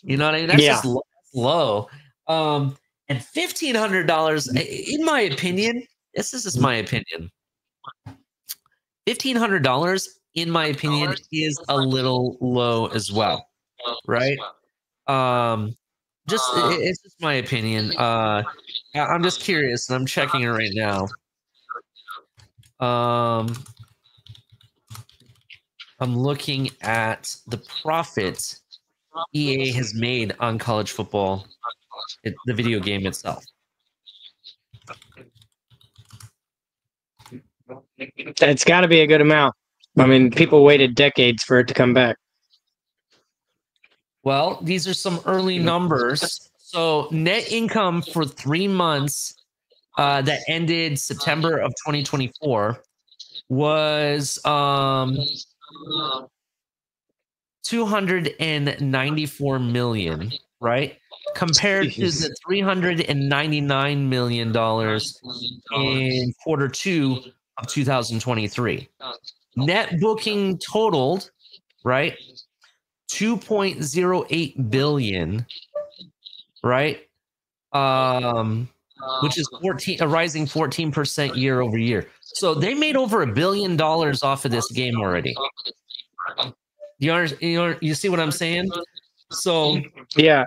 You know what I mean? That's just low. And $1,500, in my opinion, this is just my opinion. $1,500, in my opinion, is a little low as well, right? It's just my opinion. I'm just curious, and I'm checking it right now. I'm looking at the profit EA has made on college football, the video game itself. It's got to be a good amount. I mean, people waited decades for it to come back. Well, these are some early numbers. So net income for 3 months that ended September of 2024 was 294 million, right? Compared to the $399 million in Q2 of 2023. Net booking totaled, right, 2.08 billion, right? Which is a rising 14% year over year. So they made over $1 billion off of this game already. You see what I'm saying? So yeah,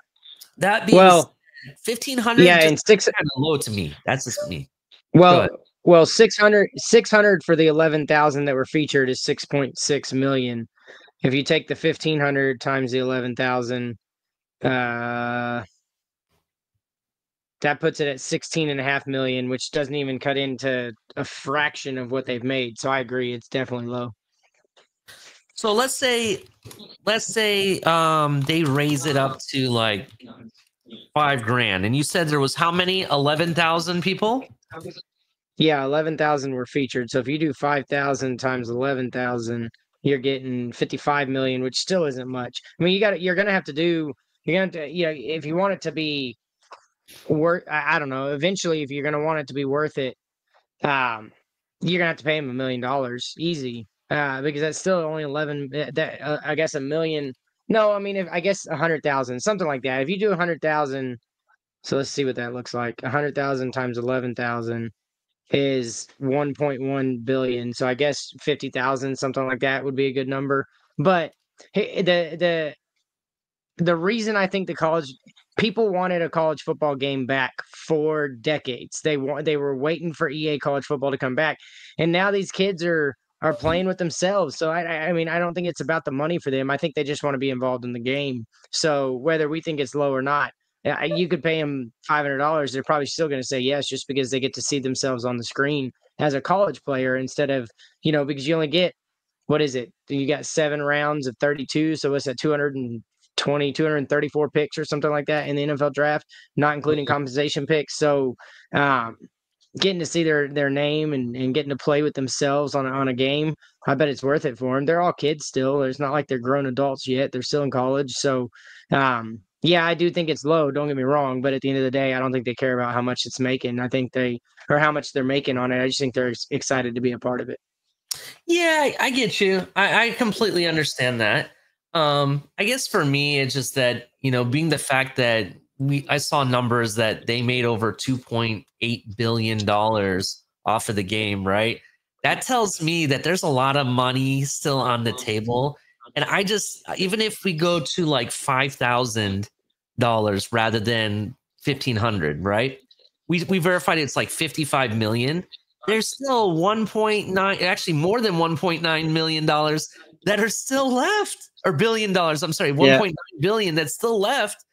that being 1,500. Yeah, and kind of low to me. That's just me. Well, 600 for the 11,000 that were featured is 6.6 million. If you take the 1,500 times the 11,000, that puts it at 16.5 million, which doesn't even cut into a fraction of what they've made. So I agree, it's definitely low. So let's say they raise it up to like $5,000, and you said there was how many? 11,000 people? Yeah, 11,000 were featured. So if you do 5,000 times 11,000, you're getting 55 million, which still isn't much. I mean, you're gonna have to, if you want it to be worth, I don't know. Eventually, if you're gonna want it to be worth it, you're gonna have to pay him $1 million easy. Because that's still only 11. I guess $1 million. No, I mean, I guess 100,000, something like that. If you do 100,000, so let's see what that looks like. 100,000 times 11,000 is 1.1 billion. So I guess 50,000, something like that, would be a good number. But the reason I think people wanted a college football game back for decades. They were waiting for EA college football to come back, and now these kids are playing with themselves. So I mean, I don't think it's about the money for them. I think they just want to be involved in the game. So whether we think it's low or not, you could pay them $500. They're probably still going to say yes, just because they get to see themselves on the screen. as a college player instead of, because you only get, what is it? You got 7 rounds of 32. So it's at 234 picks or something like that in the NFL draft, not including compensation picks. So getting to see their name and getting to play with themselves on a game, I bet it's worth it for them. They're all kids still. It's not like they're grown adults yet. They're still in college. So, yeah, I do think it's low. Don't get me wrong. But at the end of the day, I don't think they care about how much it's making. I think how much they're making on it. I just think they're excited to be a part of it. Yeah, I get you. I completely understand that. I guess for me, it's just that, being the fact that I saw numbers that they made over $2.8 billion off of the game, right? That tells me that there's a lot of money still on the table. And even if we go to like $5,000 rather than $1,500, right? We verified it's like 55 million. There's still 1.9, actually more than $1.9 million that are still left, or $1 billion. I'm sorry, 1.9 billion that's still left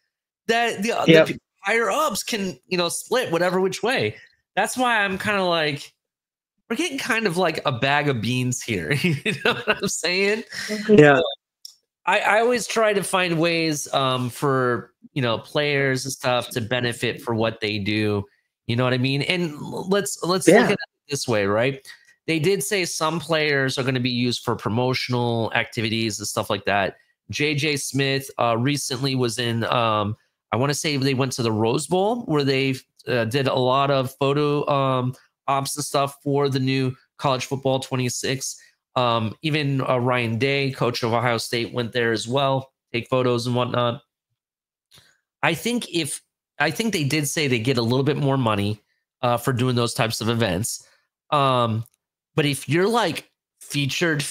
that the higher ups can, split whatever which way. That's why I'm kind of like, we're getting kind of like a bag of beans here. You know what I'm saying? Yeah. So I always try to find ways for, players and stuff to benefit for what they do. You know what I mean? And let's look at it this way, right? They did say some players are going to be used for promotional activities and stuff like that. JJ Smith recently was in, I want to say they went to the Rose Bowl where they did a lot of photo ops and stuff for the new college football 26. Even Ryan Day, coach of Ohio State, went there as well, take photos and whatnot. I think they did say they get a little bit more money for doing those types of events. But if you're like featured,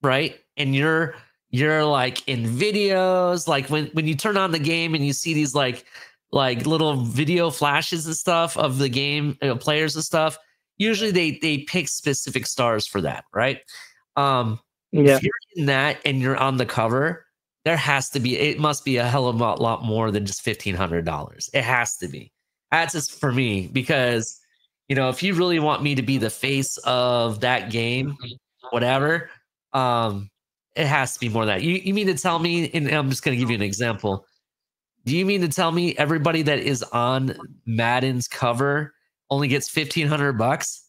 right? And you're like in videos, like when you turn on the game and you see these like little video flashes and stuff of the game, players and stuff, usually they pick specific stars for that, right? If you're in that and you're on the cover, it must be a hell of a lot more than just $1,500. It has to be. That's just for me, because if you really want me to be the face of that game, whatever, it has to be more than that. You mean to tell me, and I'm just going to give you an example. Do you mean to tell me everybody that is on Madden's cover only gets $1,500?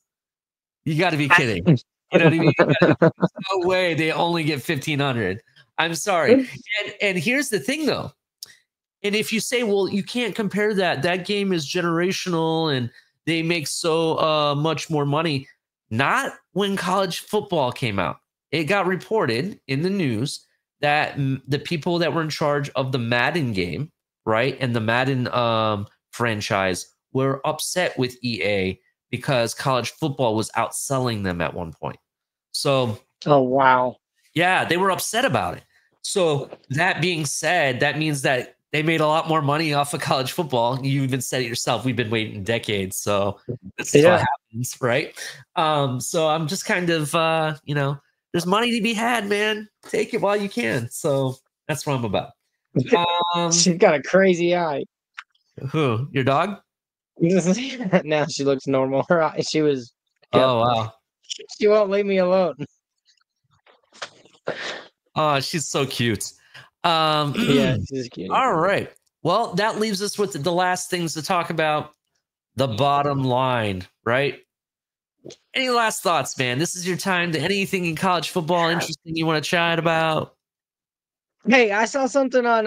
You got to be kidding. You know what I mean? No way they only get $1,500. I'm sorry. And here's the thing, though. And if you say, well, you can't compare that game is generational and they make so much more money. Not when college football came out. It got reported in the news that the people that were in charge of the Madden game, right, and the Madden franchise were upset with EA because college football was outselling them at one point. So, oh wow, yeah, they were upset about it. So that being said, that means that they made a lot more money off of college football. You even said it yourself. We've been waiting decades, so this is what happens, right? So I'm just kind of, there's money to be had, man. Take it while you can. So that's what I'm about. She's got a crazy eye. Who? Your dog? Now she looks normal. Her eye, she was. Oh wow. She won't leave me alone. Oh, she's so cute. Yeah, she's cute. All right. Well, that leaves us with the last things to talk about. The bottom line, right? Any last thoughts, man? This is your time. To anything in college football interesting you want to chat about? Hey, I saw something on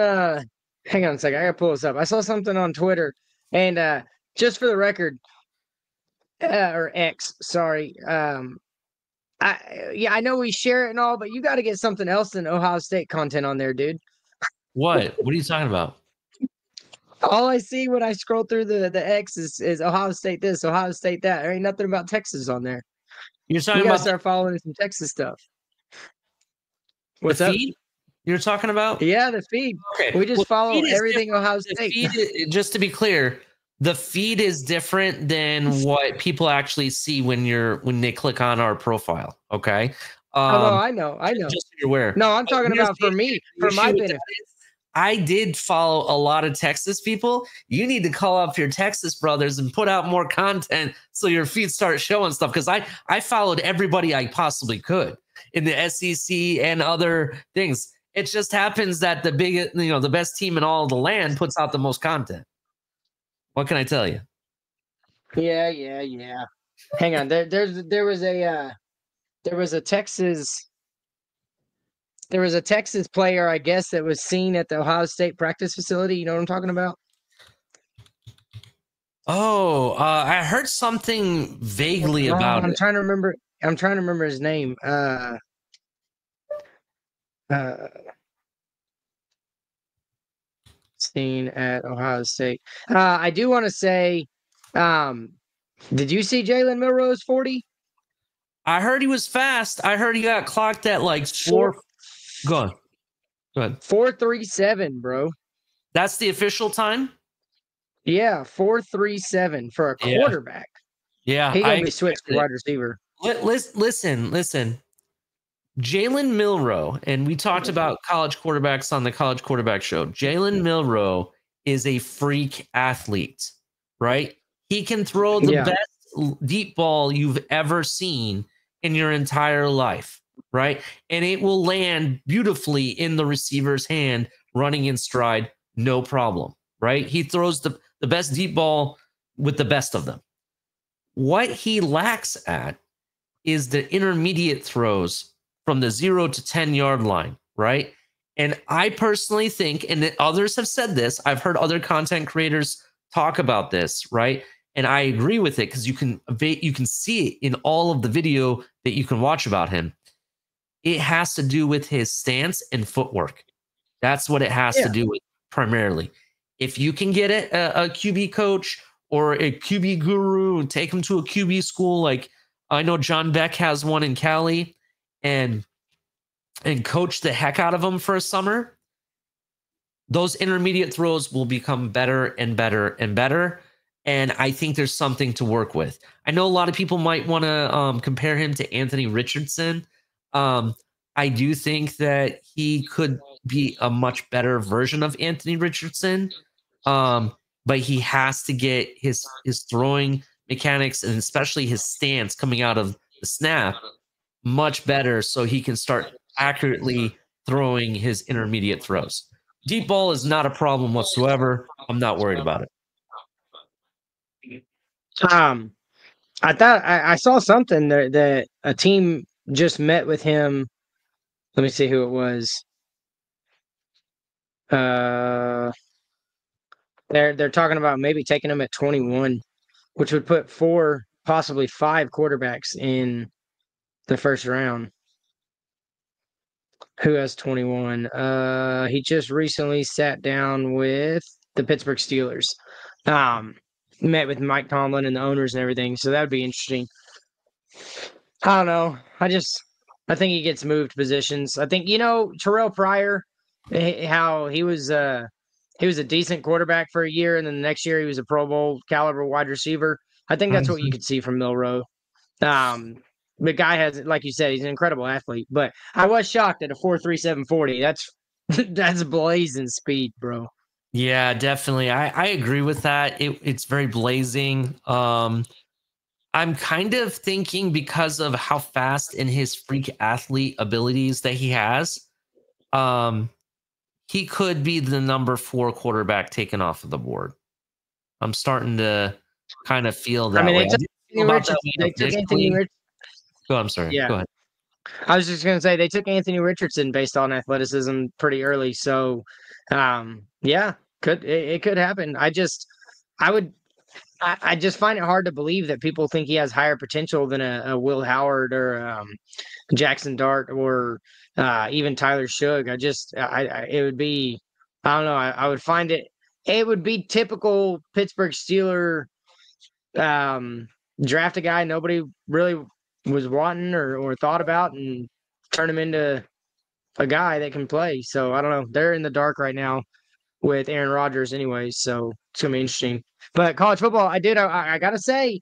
hang on a second, I gotta pull this up. I saw something on Twitter, and just for the record, or X, sorry. I know we share it and all, but you got to get something else than Ohio State content on there, dude. What? What are you talking about? All I see when I scroll through the X is Ohio State this, Ohio State that. There ain't nothing about Texas on there. You're talking you gotta about start following some Texas stuff. What's the feed? You're talking about? Yeah, the feed. Okay. We just follow everything Ohio State. Just to be clear, the feed is different than what people actually see when they click on our profile. Okay. I know. Just so you're aware. No, I'm talking about for me, for my benefit. I did follow a lot of Texas people. You need to call up your Texas brothers and put out more content so your feed start showing stuff. Because I followed everybody I possibly could in the SEC and other things. It just happens that the best team in all of the land puts out the most content. What can I tell you? Yeah. Hang on. There was a Texas player, I guess, that was seen at the Ohio State practice facility. You know what I'm talking about? Oh, I heard something vaguely about I'm it. trying to remember his name. Seen at Ohio State. I do want to say, did you see Jalen Milroe's 40? I heard he was fast. I heard he got clocked at like 4. Go ahead. 4.37, bro. That's the official time? Yeah, 4.37 for a quarterback. Yeah. He gonna be switched to wide receiver. Listen. Jalen Milroe, and we talked about college quarterbacks on the College Quarterback Show. Jalen Milroe is a freak athlete, right? He can throw the best deep ball you've ever seen in your entire life, right? And it will land beautifully in the receiver's hand, running in stride, no problem, right? He throws the best deep ball with the best of them. What he lacks at is the intermediate throws from the 0 to 10 yard line, right? And I personally think, and others have said this, I've heard other content creators talk about this, right? And I agree with it because you can see it in all of the video that you can watch about him. It has to do with his stance and footwork. That's what it has to do with primarily. If you can get a QB coach or a QB guru and take him to a QB school, like I know John Beck has one in Cali, and coach the heck out of them for a summer, those intermediate throws will become better and better and better. And I think there's something to work with. I know a lot of people might want to compare him to Anthony Richardson. I do think that he could be a much better version of Anthony Richardson. But he has to get his throwing mechanics and especially his stance coming out of the snap much better so he can start accurately throwing his intermediate throws. Deep ball is not a problem whatsoever. I'm not worried about it. I thought I saw something that a team just met with him. Let me see who it was. They're talking about maybe taking him at 21, which would put 4, possibly 5 quarterbacks in the first round. Who has 21? He just recently sat down with the Pittsburgh Steelers. Met with Mike Tomlin and the owners and everything, so that would be interesting. I don't know. I think he gets moved positions. I think, Terrell Pryor, how he was a decent quarterback for a year, and then the next year he was a Pro Bowl caliber wide receiver. I think that's what you could see from Milroe. The guy has, like you said, he's an incredible athlete. But I was shocked at a 4.37 40. That's blazing speed, bro. Yeah, definitely. I agree with that. It's very blazing. I'm kind of thinking because of how fast and his freak athlete abilities that he has, he could be the number 4 quarterback taken off of the board. I'm starting to kind of feel that way. Go, I'm sorry. Yeah. Go ahead. I was just going to say they took Anthony Richardson based on athleticism pretty early. So, yeah, it could happen. I just find it hard to believe that people think he has higher potential than a Will Howard or Jackson Dart or even Tyler Shugg. It would be, I don't know. I would find it would be typical Pittsburgh Steeler draft a guy nobody really was wanting or thought about and turn him into a guy that can play. So I don't know. They're in the dark right now with Aaron Rodgers anyways. So it's going to be interesting. But college football, I got to say,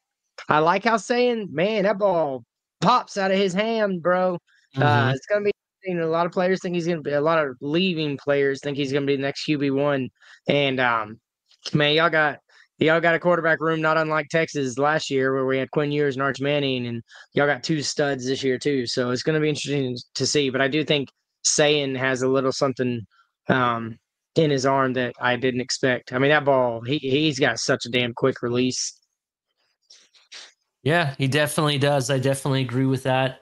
I like how saying, man, that ball pops out of his hand, bro. It's going to be You know, a lot of players think he's going to be. A lot of leaving players think he's going to be the next QB1. And man, y'all got a quarterback room not unlike Texas last year, where we had Quinn Ewers and Arch Manning, and y'all got 2 studs this year too. So it's going to be interesting to see. But I do think Sayin has a little something in his arm that I didn't expect. I mean, that ball, he's got such a damn quick release. Yeah, he definitely does. I definitely agree with that.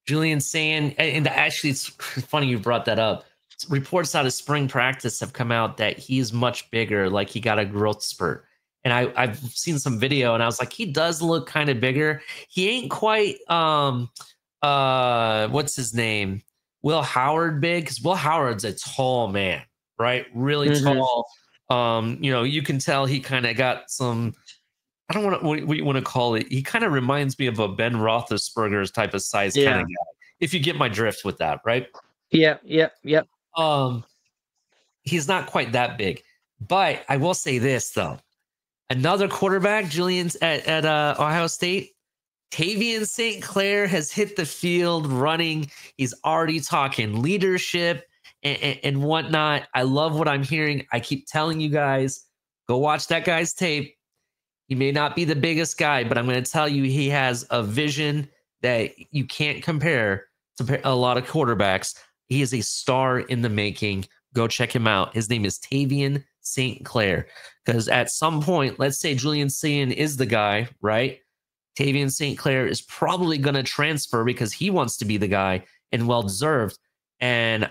Julian Sayin, and actually, it's funny you brought that up. Reports out of spring practice have come out that he's much bigger, like he got a growth spurt. And I've seen some video, and I was like, he does look kind of bigger. He ain't quite what's his name? Will Howard big, because Will Howard's a tall man, right? Really tall. You know, you can tell he kind of got some. I don't want to what you want to call it. He kind of reminds me of a Ben Roethlisberger's type of size kind of guy. If you get my drift with that, right? Yep. He's not quite that big, but I will say this though: another quarterback, Julian's at Ohio State, Tavian St. Clair has hit the field running. He's already talking leadership and whatnot. I love what I'm hearing. I keep telling you guys, go watch that guy's tape. He may not be the biggest guy, but I'm going to tell you he has a vision that you can't compare to a lot of quarterbacks. He is a star in the making. Go check him out. His name is Tavian St. Clair. Because at some point, let's say Julian Sayin is the guy, right? Tavian St. Clair is probably going to transfer because he wants to be the guy, and well-deserved. And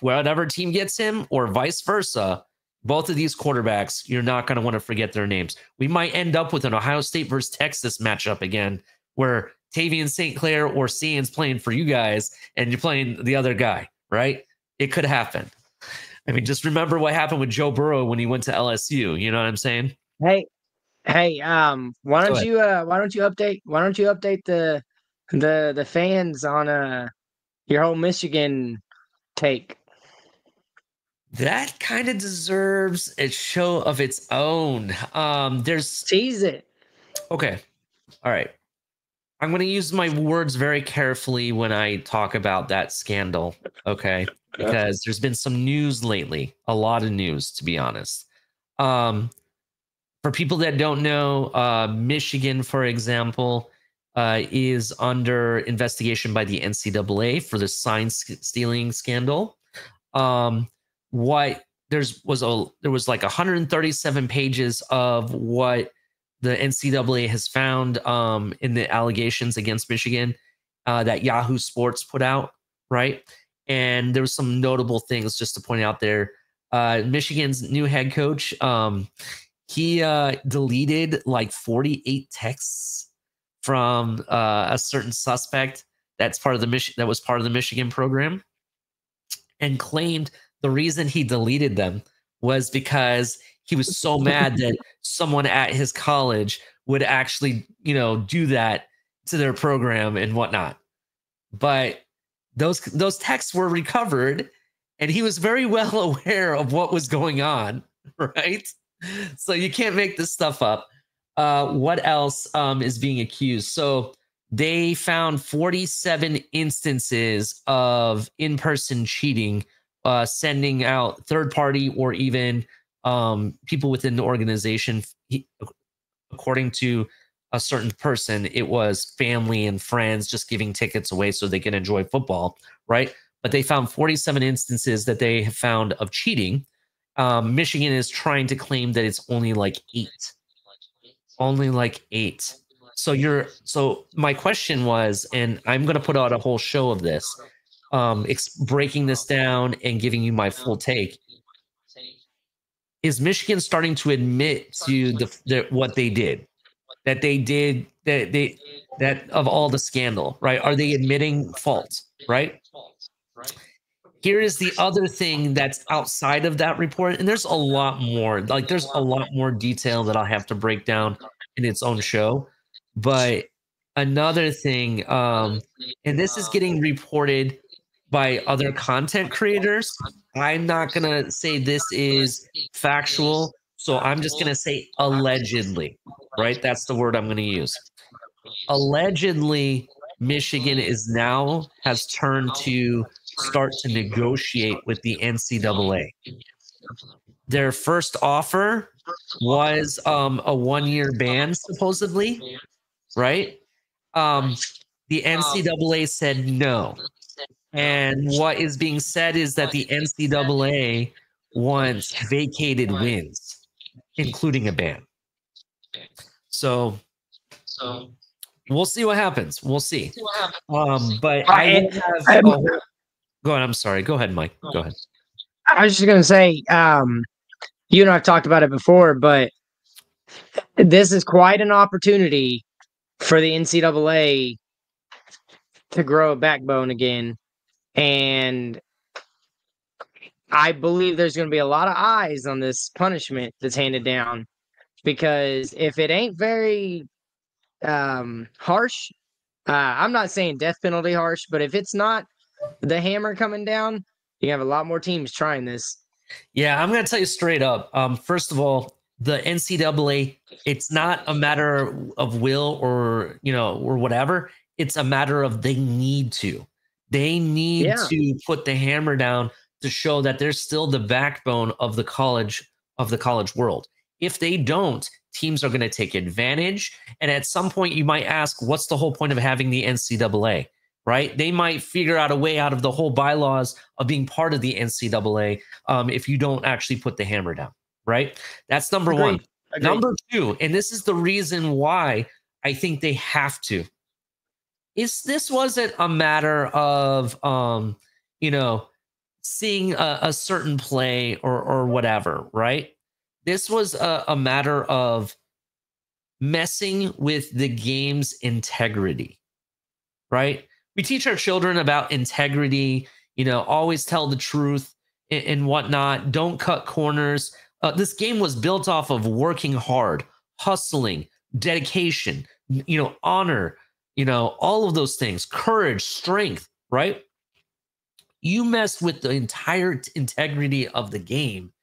whatever team gets him or vice versa, both of these quarterbacks, you're not going to want to forget their names. We might end up with an Ohio State versus Texas matchup again, where Tavian St. Clair or Sayin's playing for you guys and you're playing the other guy, right? It could happen. I mean, just remember what happened with Joe Burrow when he went to LSU. You know what I'm saying? Hey, why don't you update the fans on your whole Michigan take? That kind of deserves a show of its own. There's tease it. Okay. All right. I'm going to use my words very carefully when I talk about that scandal. Okay. Because there's been some news lately, a lot of news, to be honest. For people that don't know, Michigan, for example, is under investigation by the NCAA for the sign stealing scandal. There was like 137 pages of what the NCAA has found in the allegations against Michigan that Yahoo Sports put out, right? And there was some notable things just to point out there. Michigan's new head coach, he deleted like 48 texts from a certain suspect that was part of the Michigan program, and claimed the reason he deleted them was because he was so mad that someone at his college would actually, do that to their program and whatnot. But those texts were recovered, and he was very well aware of what was going on, right? So you can't make this stuff up. What else is being accused? So they found 47 instances of in-person cheating, sending out third-party or even people within the organization. According to a certain person, it was family and friends just giving tickets away so they can enjoy football, right? But they found 47 instances that they have found of cheating. Michigan is trying to claim that it's only like 8. Only like 8. So my question was, and I'm going to put out a whole show of this, breaking this down and giving you my full take. Is Michigan starting to admit to what they did? That of all the scandal, right? Are they admitting fault, right? Here is the other thing that's outside of that report, and there's a lot more. Like, there's a lot more detail that I'll have to break down in its own show. But another thing, and this is getting reported by other content creators. I'm not going to say this is factual, so I'm just going to say allegedly, right? That's the word I'm going to use. Allegedly, Michigan has turned to start to negotiate with the NCAA. Their first offer was a 1-year ban, supposedly, right? The NCAA said no. And what is being said is that the NCAA wants vacated wins, including a ban. So we'll see what happens. We'll see. But I will have. Go ahead. I'm sorry. Go ahead, Mike. Go ahead. I was just gonna say, you and I've talked about it before, but this is quite an opportunity for the NCAA to grow a backbone again. And I believe there's going to be a lot of eyes on this punishment that's handed down, because if it ain't very harsh, I'm not saying death penalty harsh, but if it's not the hammer coming down, you have a lot more teams trying this. Yeah, I'm going to tell you straight up. First of all, the NCAA, it's not a matter of will or whatever. It's a matter of they need to. They need to put the hammer down to show that they're still the backbone of the college world. If they don't, teams are going to take advantage. And at some point, you might ask, what's the whole point of having the NCAA? Right? They might figure out a way out of the whole bylaws of being part of the NCAA if you don't actually put the hammer down. Right? That's number one. Number two, and this is the reason why I think they have to. This wasn't a matter of seeing a certain play or whatever, right? This was a matter of messing with the game's integrity, right? We teach our children about integrity, always tell the truth and whatnot. Don't cut corners. This game was built off of working hard, hustling, dedication, honor, all of those things, courage, strength, right? You messed with the entire integrity of the game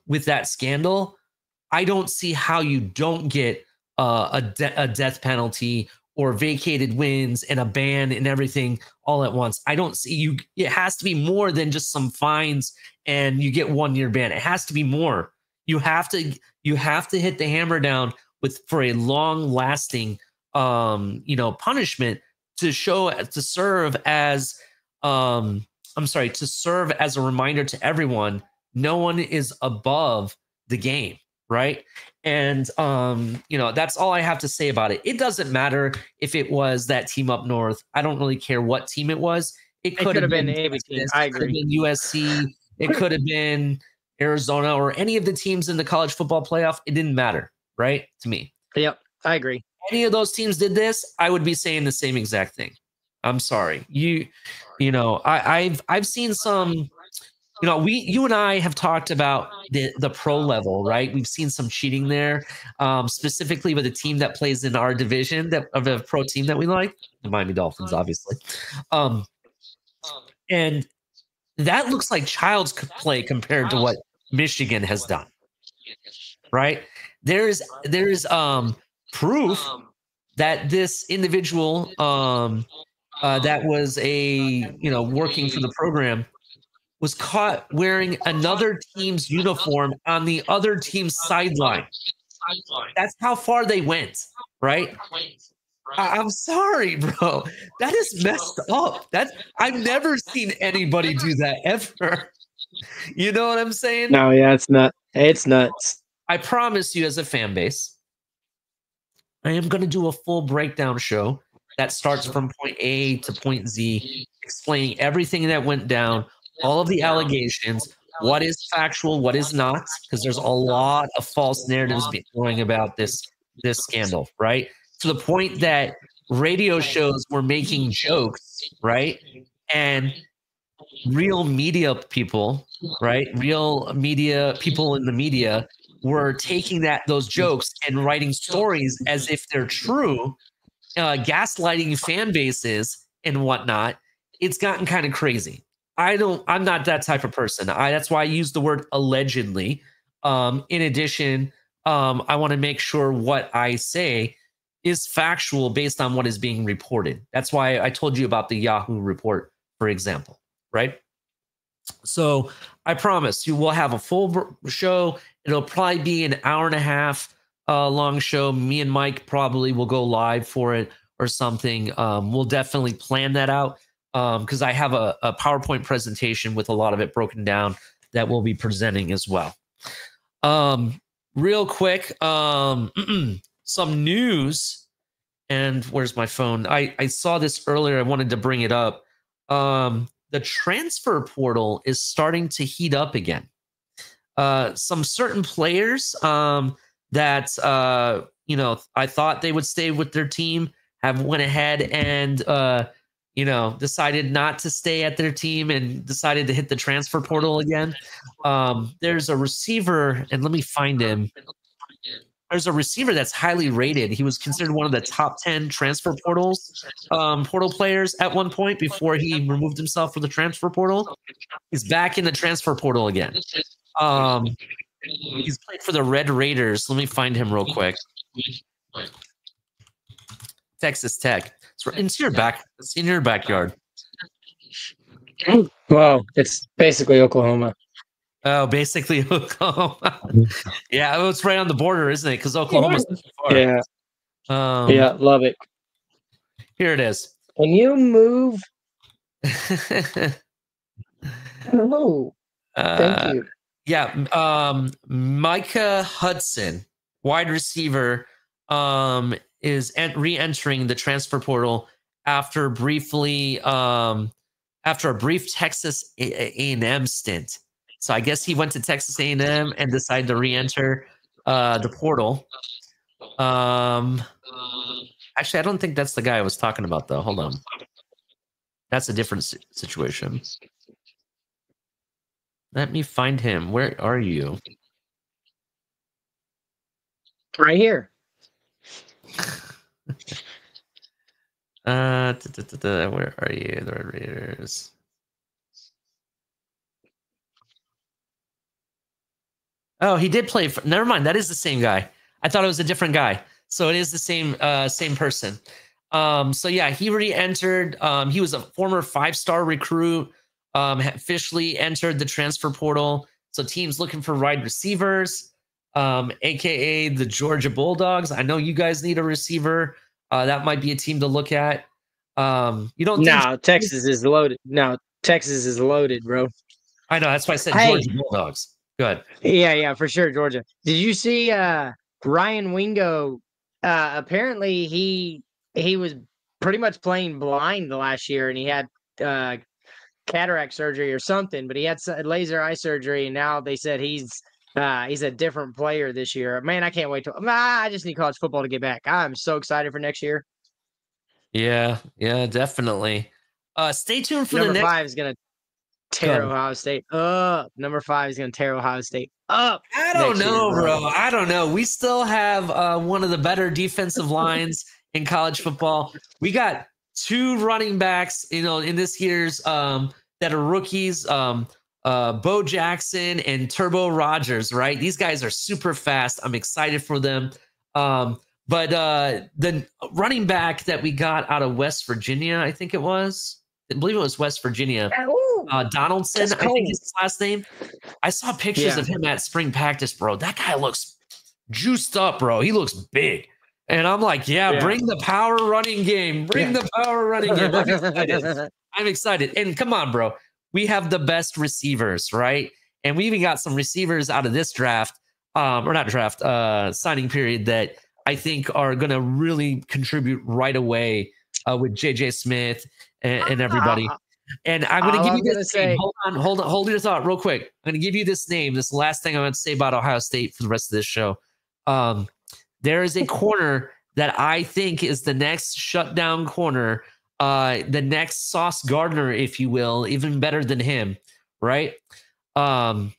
with that scandal. I don't see how you don't get a death penalty or vacated wins and a ban and everything all at once. I don't see you. It has to be more than just some fines and you get 1-year ban. It has to be more. You have to hit the hammer down for a long lasting punishment to serve as a reminder to everyone, no one is above the game, right? And that's all I have to say about it. It doesn't matter if it was that team up north. I don't really care what team it was. It could have been the team. I agree. It could have been USC. It could have been Arizona or any of the teams in the college football playoff. It didn't matter, right? To me. Yep, I agree. Any of those teams did this, I would be saying the same exact thing. I'm sorry. I've seen some, you and I have talked about the pro level, right? We've seen some cheating there, specifically with a team that plays in our division of a pro team that we like, the Miami Dolphins, obviously. And that looks like child's play compared to what Michigan has done, right? There's proof that this individual that was working for the program was caught wearing another team's uniform on the other team's sideline. That's how far they went, right? I'm sorry, bro. That is messed up. I've never seen anybody do that ever. You know what I'm saying? No, yeah, it's nuts. It's nuts. I promise you, as a fan base, I am going to do a full breakdown show that starts from point A to point Z, explaining everything that went down, all of the allegations, what is factual, what is not, because there's a lot of false narratives being going about this scandal, right? To the point that radio shows were making jokes, right? And real media people, right? Real media people in the media were taking those jokes and writing stories as if they're true, gaslighting fan bases and whatnot. It's gotten kind of crazy. I'm not that type of person. That's why I use the word allegedly. In addition, I want to make sure what I say is factual based on what is being reported. That's why I told you about the Yahoo report, for example, right? So I promise you will have a full show. It'll probably be an hour and a half long show. Me and Mike probably will go live for it or something. We'll definitely plan that out because I have a PowerPoint presentation with a lot of it broken down that we'll be presenting as well. Real quick, some news. And where's my phone? I saw this earlier. I wanted to bring it up. The transfer portal is starting to heat up again. Some certain players that you know, I thought they would stay with their team have went ahead and you know, decided not to stay at their team and decided to hit the transfer portal again. There's a receiver, and let me find him. There's a receiver that's highly rated. He was considered one of the top 10 transfer portal players at one point before he removed himself from the transfer portal. He's back in the transfer portal again. He's played for the Red Raiders. Let me find him real quick. Texas Tech. It's in your backyard. Well, it's basically Oklahoma. Oh, basically Oklahoma. Yeah, it's right on the border, isn't it? Because Oklahoma's not far. Yeah. Yeah, love it. Here it is. Can you move? Oh, thank you. Yeah, Micah Hudson, wide receiver, is re-entering the transfer portal after a brief Texas A&M stint. So I guess he went to Texas A&M and decided to re-enter the portal. Actually, I don't think that's the guy I was talking about, though. Hold on. That's a different situation. Let me find him. Where are you? Right here. Where are you? The Red Raiders. Oh, he did play. Never mind. That is the same guy. I thought it was a different guy. So it is the same person. So yeah, he re-entered. He was a former 5-star recruit. Officially entered the transfer portal. So teams looking for wide receivers, aka the Georgia Bulldogs. I know you guys need a receiver. That might be a team to look at. You don't? No, Texas is loaded. No, Texas is loaded, bro. I know. That's why I said Georgia Bulldogs. Good. Yeah, for sure, Georgia. Did you see Ryan Wingo? Apparently, he was pretty much playing blind last year, and he had cataract surgery or something. But he had laser eye surgery, and now they said he's a different player this year. Man, I can't wait to. I just need college football to get back. I'm so excited for next year. Yeah, definitely. Stay tuned for Number the next. 5 is gonna tear Ohio State up. Number 5 is gonna tear Ohio State up. I don't know, bro. I don't know. We still have one of the better defensive lines in college football. We got 2 running backs, in this year's that are rookies. Bo Jackson and Turbo Rogers, right? These guys are super fast. I'm excited for them. But the running back that we got out of West Virginia, I believe it was West Virginia. Donaldson, I think is his last name. I saw pictures of him at spring practice, bro. That guy looks juiced up, bro. He looks big. And I'm like, bring the power running game. Bring the power running game. I'm excited. And come on, bro. We have the best receivers, right? And we even got some receivers out of this draft, signing period that I think are going to really contribute right away with JJ Smith and everybody. And I'm going to give you this name. Hold your thought real quick. I'm going to give you this name. This last thing I'm going to say about Ohio State for the rest of this show. There is a corner that I think is the next shutdown corner, the next Sauce Gardner, if you will, even better than him, right? Devin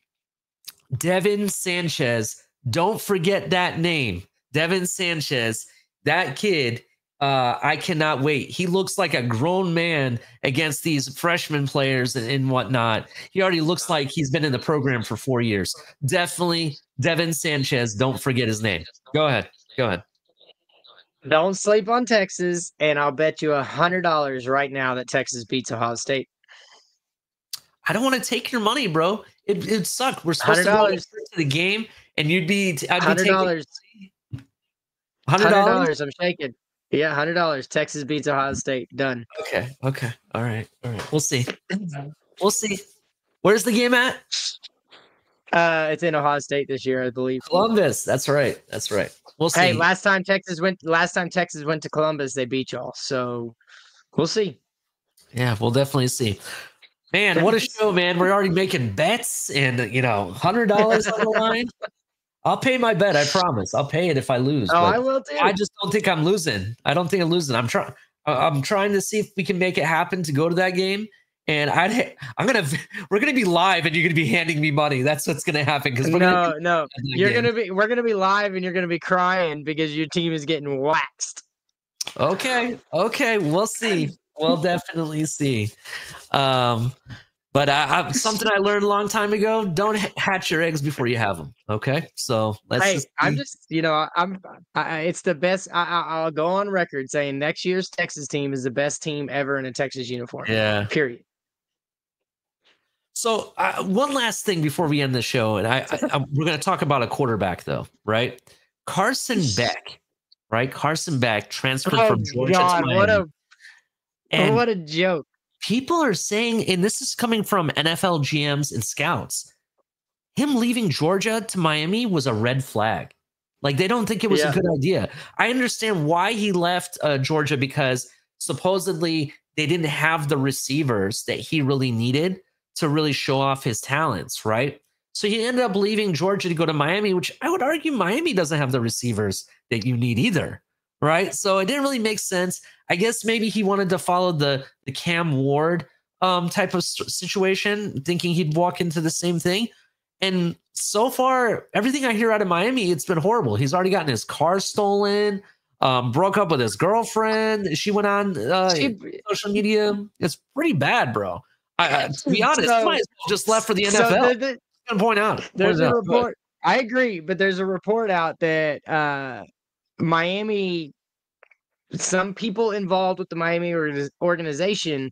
Sanchez. Don't forget that name. Devin Sanchez, that kid. I cannot wait. He looks like a grown man against these freshman players and whatnot. He already looks like he's been in the program for 4 years. Definitely Devin Sanchez. Don't forget his name. Go ahead. Don't sleep on Texas, and I'll bet you $100 right now that Texas beats Ohio State. I don't want to take your money, bro. It'd suck. We're supposed to go to the game, and I'd be $100. $100. I'm shaking. Yeah, $100. Texas beats Ohio State. Done. Okay. All right. We'll see. Where's the game at? It's in Ohio State this year, I believe. Columbus. That's right. We'll see. Hey, last time Texas went to Columbus, they beat y'all. So we'll see. Yeah, we'll definitely see. Man, what a show, man. We're already making bets and $100 on the line. I'll pay my bet, I promise. I'll pay it if I lose. Oh, I will too. I just don't think I'm losing. I don't think I'm losing. I'm trying to see if we can make it happen to go to that game. And we're gonna be live, and you're gonna be handing me money. That's what's gonna happen. Because we're gonna be live, and you're gonna be crying because your team is getting waxed. Okay, we'll see. We'll definitely see. But something I learned a long time ago: don't hatch your eggs before you have them. Okay, so it's the best. I'll go on record saying next year's Texas team is the best team ever in a Texas uniform. Yeah. Period. So one last thing before we end the show, and we're going to talk about a quarterback, though, right? Carson Beck, right? Carson Beck transferred from Georgia to Miami. What a joke. People are saying, and this is coming from NFL GMs and scouts, him leaving Georgia to Miami was a red flag. Like, they don't think it was a good idea. I understand why he left Georgia, because supposedly they didn't have the receivers that he really needed to really show off his talents, right? So he ended up leaving Georgia to go to Miami, which I would argue Miami doesn't have the receivers that you need either, right? So it didn't really make sense. I guess maybe he wanted to follow the Cam Ward type of situation, thinking he'd walk into the same thing. And so far, everything I hear out of Miami, it's been horrible. He's already gotten his car stolen, broke up with his girlfriend. She went on social media. It's pretty bad, bro. To be honest, he might as well just left for the NFL. I'm point out. There's a report. I agree, but there's a report out that Miami, some people involved with the Miami organization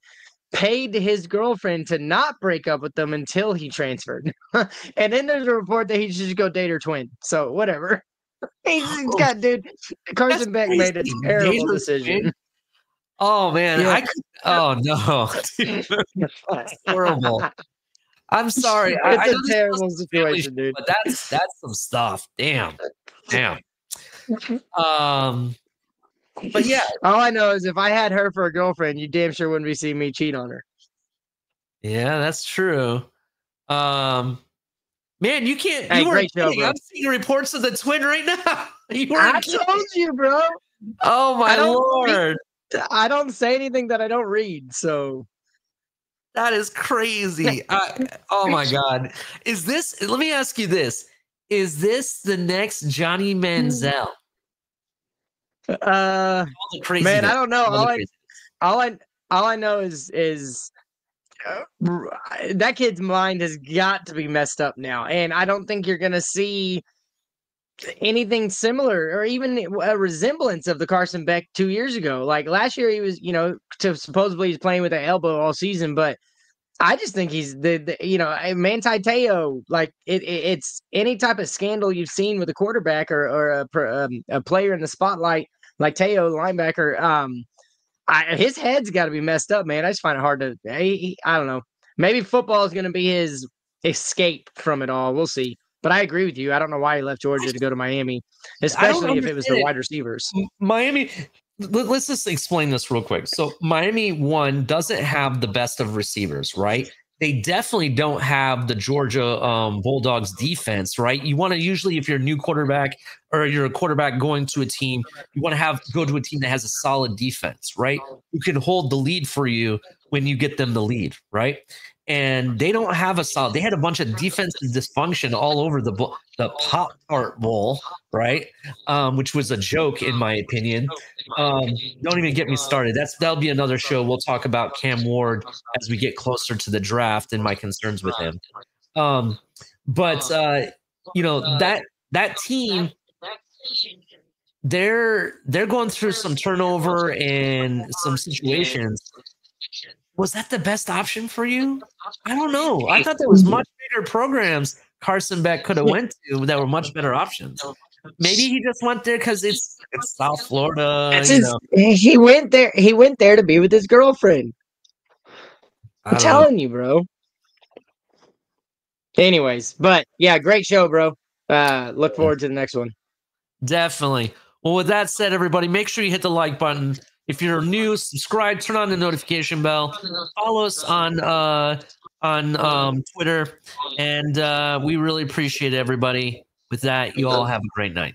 paid his girlfriend to not break up with them until he transferred. And then there's a report that he should just go date her twin. So whatever. Carson Beck made a terrible decision. Oh man, yeah. Oh no, that's horrible. I'm sorry. It's a terrible situation, dude. But that's some stuff. Damn. But yeah, all I know is if I had her for a girlfriend, you damn sure wouldn't be seeing me cheat on her. Yeah, that's true. Man, you can't. Hey, great show, bro. I'm seeing reports of the twin right now. I told you, bro. Oh my lord. I don't say anything that I don't read, so that is crazy. Oh my god. Let me ask you this. Is this the next Johnny Manziel? Man, I don't know. All I know is that kid's mind has got to be messed up now, and I don't think you're gonna see anything similar or even a resemblance of the Carson Beck 2 years ago. Like last year, he was, supposedly he's playing with an elbow all season, but I just think he's the Manti Te'o. Like it's any type of scandal you've seen with a quarterback or a player in the spotlight like Te'o, linebacker. His head's got to be messed up, man. I just find it hard to. I don't know. Maybe football is going to be his escape from it all. We'll see. But I agree with you. I don't know why he left Georgia to go to Miami, especially if it was the wide receivers. Miami. Let's just explain this real quick. So Miami, one, doesn't have the best of receivers, right? They definitely don't have the Georgia Bulldogs defense, right? You want to usually, if you're a new quarterback or you're a quarterback going to a team, you want to go to a team that has a solid defense, right? Who can hold the lead for you when you get them the lead, right? And they don't have a solid. They had a bunch of defensive dysfunction all over the Pop-Tart Bowl, right? Which was a joke in my opinion. Don't even get me started. That'll be another show. We'll talk about Cam Ward as we get closer to the draft and my concerns with him. But that team, they're going through some turnover and some situations. Was that the best option for you? I don't know. I thought there was much bigger programs Carson Beck could have went to that were much better options. Maybe he just went there because it's South Florida. He went there. He went there to be with his girlfriend. I'm telling you, bro. Anyways, but yeah, great show, bro. Look forward to the next one. Definitely. Well, with that said, everybody, make sure you hit the like button. If you're new, subscribe, turn on the notification bell, follow us on Twitter, and we really appreciate it, everybody. With that, you all have a great night.